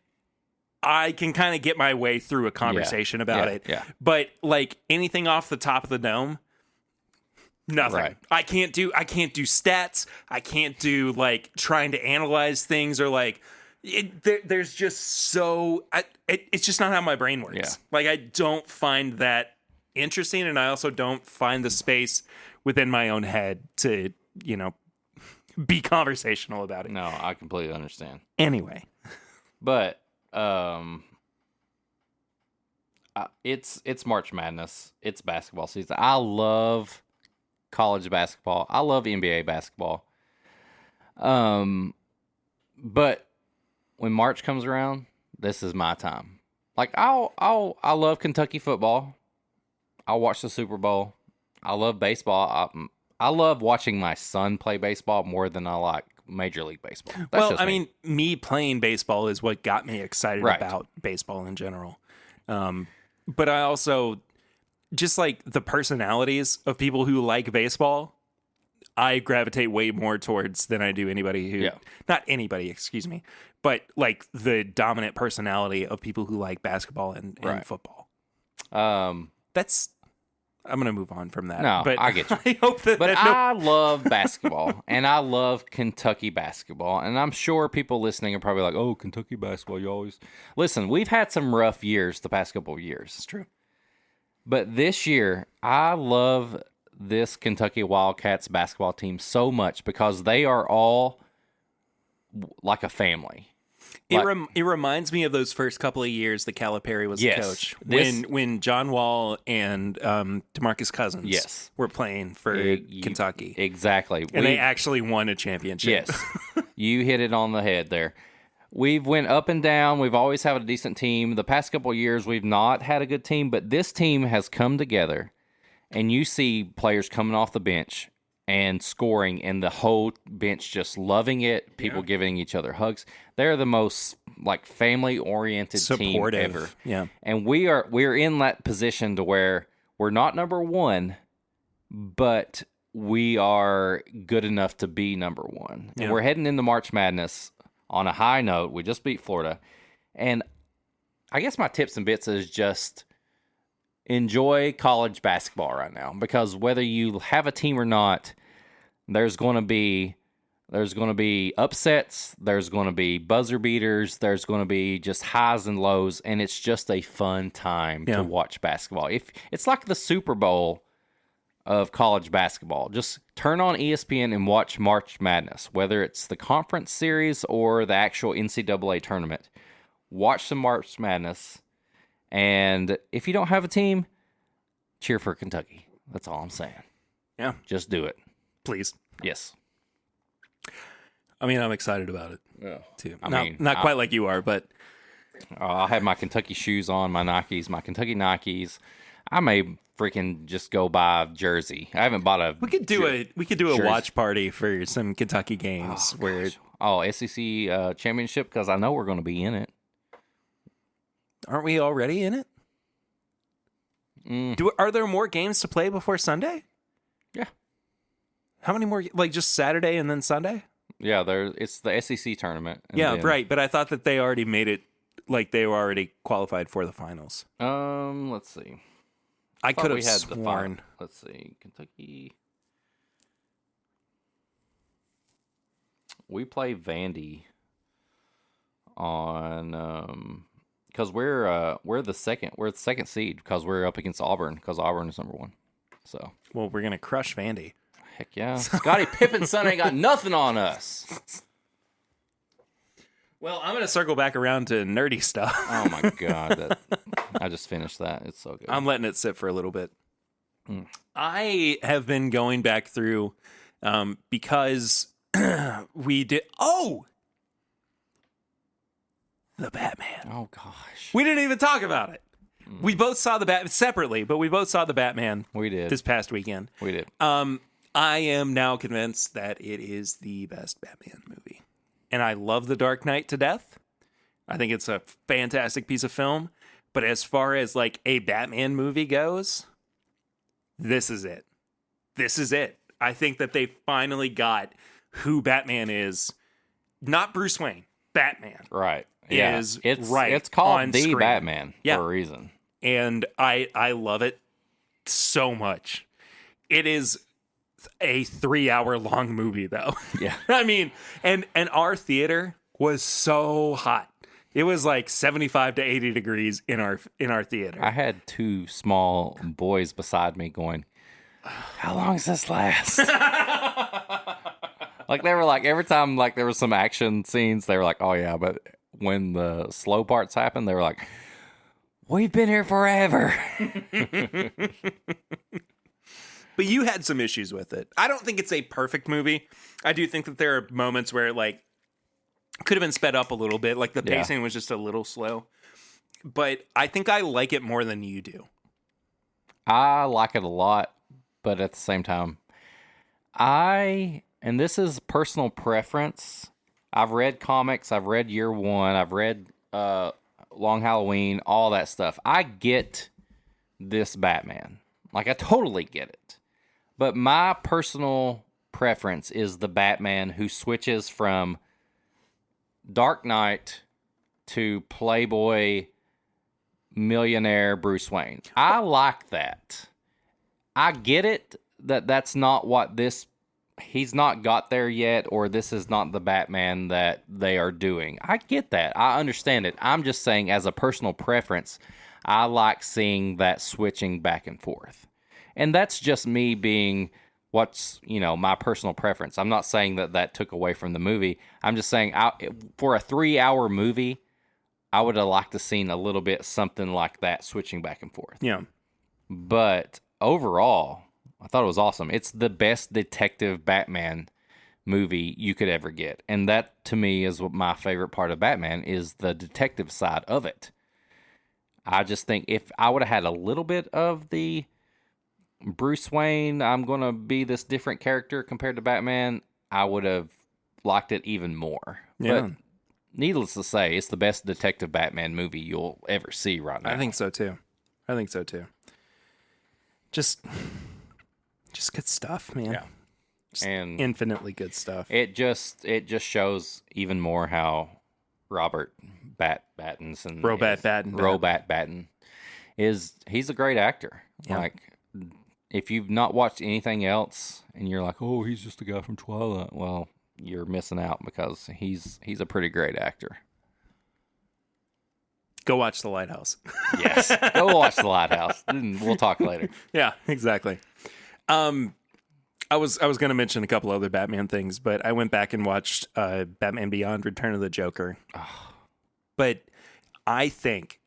I can kind of get my way through a conversation about it. Yeah. But like anything off the top of the dome, nothing. Right. I can't do stats. I can't do like trying to analyze things or like there's just it's just not how my brain works. Yeah. Like I don't find that interesting, and I also don't find the space within my own head to, be conversational about it. No, I completely understand. Anyway, but it's March Madness. It's basketball season. I love college basketball. I love NBA basketball. But when March comes around, this is my time. Like I love Kentucky football. I'll watch the Super Bowl. I love baseball. I love watching my son play baseball more than I like Major League Baseball. That's me playing baseball is what got me excited Right. about baseball in general. But I also just like the personalities of people who like baseball, I gravitate way more towards than I do anybody who, not anybody, excuse me, but like the dominant personality of people who like basketball and football. I'm going to move on from that. No, but I get you. I hope that. I love basketball, and I love Kentucky basketball. And I'm sure people listening are probably like, oh, Kentucky basketball, you always... Listen, we've had some rough years the past couple of years. It's true. But this year, I love this Kentucky Wildcats basketball team so much because they are all like a family. It reminds me of those first couple of years that Calipari was the coach. When John Wall and DeMarcus Cousins were playing for Kentucky. Exactly. And they actually won a championship. Yes. You hit it on the head there. We've went up and down. We've always had a decent team. The past couple of years, we've not had a good team, but this team has come together, and you see players coming off the bench and scoring, and the whole bench just loving it, people giving each other hugs. They're the most like family-oriented team ever. Yeah. And we're in that position to where we're not number one, but we are good enough to be number one. And we're heading into March Madness on a high note. We just beat Florida. And I guess my tips and bits is just enjoy college basketball right now, because whether you have a team or not, there's going to be upsets, there's going to be buzzer beaters, there's going to be just highs and lows, and it's just a fun time to watch basketball. If it's like the Super Bowl of college basketball, just turn on ESPN and watch March Madness, whether it's the conference series or the actual NCAA tournament. Watch some March Madness. And if you don't have a team, cheer for Kentucky. That's all I'm saying. Yeah. Just do it. Please. Yes. I mean, I'm excited about it, too. I Not quite like you are, but... I'll have my Kentucky shoes on, my Kentucky Nikes. I may freaking just go buy a jersey. I haven't bought a... We could do a watch party for some Kentucky games. SEC championship, because I know we're going to be in it. Aren't we already in it? Are there more games to play before Sunday? Yeah. How many more? Like just Saturday and then Sunday? Yeah, it's the SEC tournament. And Yeah, then, right. But I thought that they already made it like they were already qualified for the finals. Let's see. I Thought could have we had the sworn. Let's see, Kentucky. We play Vandy on because we're the second seed because we're up against Auburn because Auburn is number 1. So Well, we're gonna crush Vandy. heck yeah, Scottie Pippen's son ain't got nothing on us. Well, I'm gonna circle back around to nerdy stuff. Oh my god, I just finished that. It's so good. I'm letting it sit for a little bit. I have been going back through because we did. Oh, the Batman. Oh gosh, We didn't even talk about it. We both saw the Batman separately, but we both saw the Batman we did. this past weekend. We did. I am now convinced that it is the best Batman movie. And I love The Dark Knight to death. I think it's a fantastic piece of film. But as far as like a Batman movie goes, this is it. This is it. I think that they finally got who Batman is. Not Bruce Wayne. Batman. Right. Yeah. It's called on The screen. Batman Yeah. for a reason. And I love it so much. It is a 3-hour long movie though. Yeah. I mean, and our theater was so hot. It was like 75 to 80 degrees in our theater. I had 2 small boys beside me going, "How long does this last?" Like they were like every time like there was some action scenes, they were like, "Oh yeah," but when the slow parts happened, they were like, "We've been here forever." But you had some issues with it. I don't think it's a perfect movie. I do think that there are moments where it like could have been sped up a little bit. Like the pacing was just a little slow. But I think I like it more than you do. I like it a lot, but at the same time, and this is personal preference. I've read comics, I've read Year One, I've read Long Halloween, all that stuff. I get this Batman. Like, I totally get it. But my personal preference is the Batman who switches from Dark Knight to Playboy millionaire Bruce Wayne. I like that. I get it that that's not what he's not got there yet, or this is not the Batman that they are doing. I get that. I understand it. I'm just saying, as a personal preference, I like seeing that switching back and forth. And that's just me being my personal preference. I'm not saying that took away from the movie. I'm just saying for a 3-hour movie, I would have liked to seen a little bit something like that switching back and forth. Yeah. But overall, I thought it was awesome. It's the best detective Batman movie you could ever get. And that, to me, is what my favorite part of Batman is the detective side of it. I just think if I would have had a little bit of the Bruce Wayne, I'm going to be this different character compared to Batman, I would have liked it even more. Yeah. But needless to say, it's the best detective Batman movie you'll ever see right now. I think so too. Just good stuff, man. Yeah. Just And infinitely good stuff. It just shows even more how Robert Pattinson Robat Patton he's a great actor. Yeah. Like, if you've not watched anything else and you're like, "Oh, he's just a guy from Twilight," well, you're missing out because he's a pretty great actor. Go watch The Lighthouse. Yes, go watch The Lighthouse. We'll talk later. Yeah, exactly. I was going to mention a couple other Batman things, but I went back and watched Batman Beyond: Return of the Joker. Oh. But I think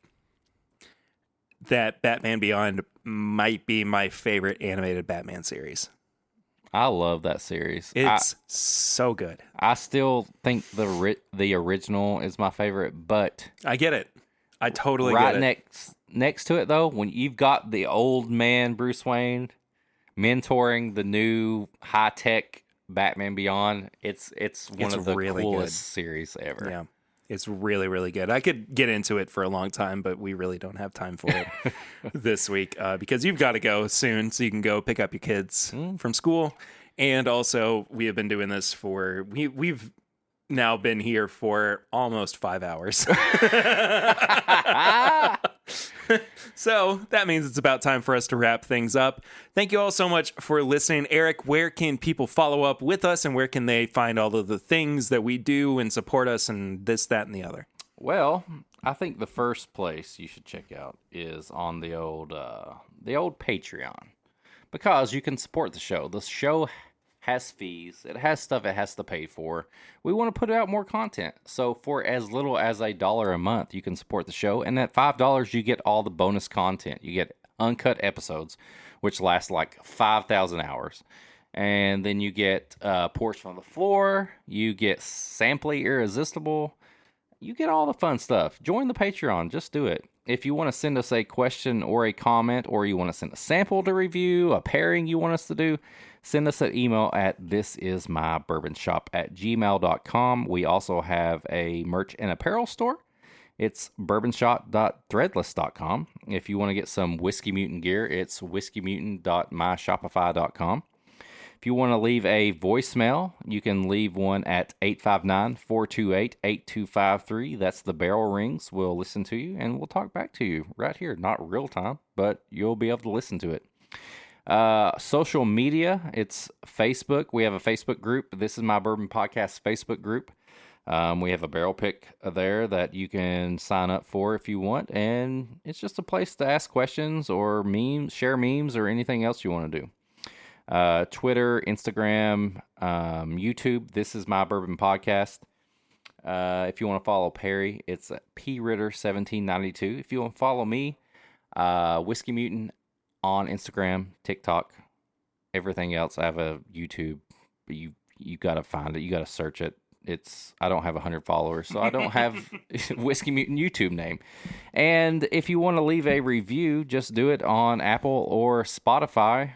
that Batman Beyond might be my favorite animated Batman series. I love that series. It's so good. I still think the original is my favorite, but I get it. I totally get it. Right next to it, though, when you've got the old man Bruce Wayne mentoring the new high-tech Batman Beyond, it's one of the really coolest good series ever. Yeah. It's really, really good. I could get into it for a long time, but we really don't have time for it this week because you've got to go soon so you can go pick up your kids from school. And also, we have been doing this for, we've now been here for almost 5 hours. So that means it's about time for us to wrap things up. Thank you all so much for listening. Eric, where can people follow up with us, and where can they find all of the things that we do and support us and this, that, and the other? Well, I think the first place you should check out is on the old Patreon, because you can support the show. The show has fees. It has stuff it has to pay for. We want to put out more content. So for as little as $1 a month, you can support the show. And at $5, you get all the bonus content. You get uncut episodes, which last like 5,000 hours. And then you get Portion on the Floor. You get Samply Irresistible. You get all the fun stuff. Join the Patreon. Just do it. If you want to send us a question or a comment, or you want to send a sample to review, a pairing you want us to do, send us an email at thisismybourbonshop@gmail.com. We also have a merch and apparel store. It's bourbonshop.threadless.com. If you want to get some Whiskey Mutant gear, it's whiskeymutant.myshopify.com. If you want to leave a voicemail, you can leave one at 859-428-8253. That's the Barrel Rings. We'll listen to you, and we'll talk back to you right here. Not real time, but you'll be able to listen to it. Social media, it's Facebook. We have a Facebook group. This is My Bourbon Podcast Facebook group. We have a barrel pick there that you can sign up for if you want, and it's just a place to ask questions or share memes, or anything else you want to do. Twitter, Instagram, YouTube. This is My Bourbon Podcast. If you want to follow Perry, it's PRitter1792. If you want to follow me, Whiskey Mutant on Instagram, TikTok, everything else. I have a YouTube. You got to find it. You got to search it. I don't have 100 followers, so I don't have Whiskey Mutant YouTube name. And if you want to leave a review, just do it on Apple or Spotify.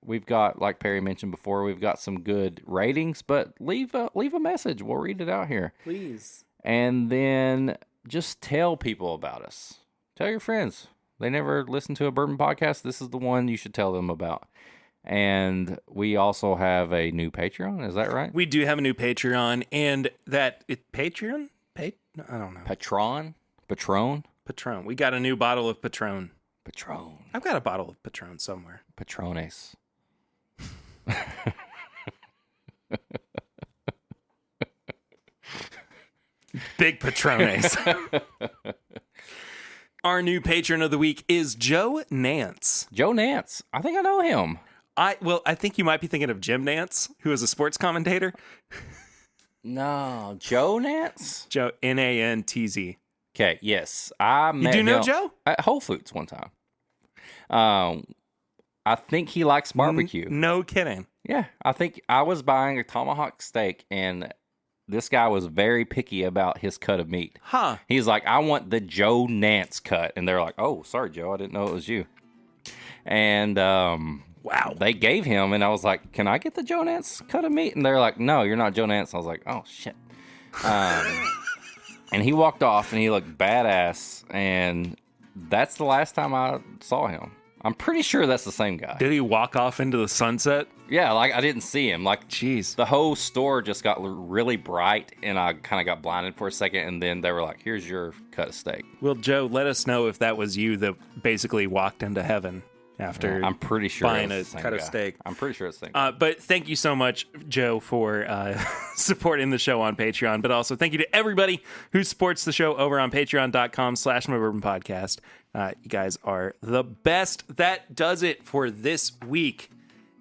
We've got, like Perry mentioned before, we've got some good ratings, but leave a message. We'll read it out here. Please. And then just tell people about us. Tell your friends. They never listen to a bourbon podcast. This is the one you should tell them about. And we also have a new Patreon. Is that right? We do have a new Patreon, and Patreon? I don't know. Patron. Patron. We got a new bottle of Patron. Patron. I've got a bottle of Patron somewhere. Patrones. Big Patrones. Our new patron of the week is Joe Nance. Joe Nance. I think I know him. I think you might be thinking of Jim Nance, who is a sports commentator. No, Joe Nance? Joe, Nantz. Okay, yes. I met You do know him Joe? at Whole Foods one time. I think he likes barbecue. No kidding. Yeah, I think I was buying a tomahawk steak, and this guy was very picky about his cut of meat. Huh. He's like, I want the Joe Nance cut. And they're like, oh, sorry, Joe. I didn't know it was you. And wow. They gave him, and I was like, can I get the Joe Nance cut of meat? And they're like, no, you're not Joe Nance. I was like, oh, shit. And he walked off, and he looked badass. And that's the last time I saw him. I'm pretty sure that's the same guy. Did he walk off into the sunset? Yeah, like I didn't see him. Like, jeez, the whole store just got really bright, and I kind of got blinded for a second. And then they were like, "Here's your cut of steak." Well, Joe, let us know if that was you that basically walked into heaven after. I'm pretty sure buying a cut of steak. I'm pretty sure it's the same guy. But thank you so much, Joe, for supporting the show on Patreon. But also thank you to everybody who supports the show over on patreon.com/mybourbonpodcast. You guys are the best. That does it for this week.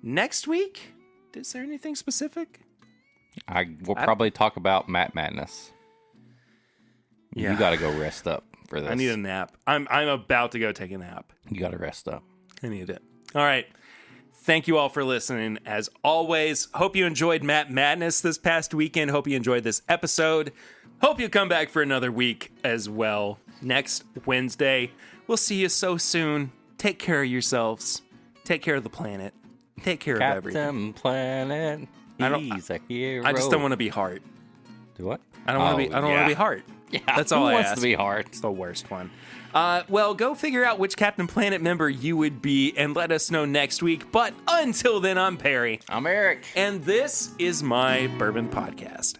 Next week, is there anything specific? We'll probably talk about Matt Madness. Yeah. You got to go rest up for this. I need a nap. I'm about to go take a nap. You got to rest up. I need it. All right. Thank you all for listening. As always, hope you enjoyed Matt Madness this past weekend. Hope you enjoyed this episode. Hope you come back for another week as well. Next Wednesday. We'll see you so soon. Take care of yourselves. Take care of the planet. Take care of everything. Captain Planet. He's a hero. I just don't want to be Hart. Do what? I don't want to be. I don't want to be Hart. Yeah, That's all who I wants ask. to be Hart? It's the worst one. Well, go figure out which Captain Planet member you would be and let us know next week. But until then, I'm Perry. I'm Eric. And this is my Bourbon Podcast.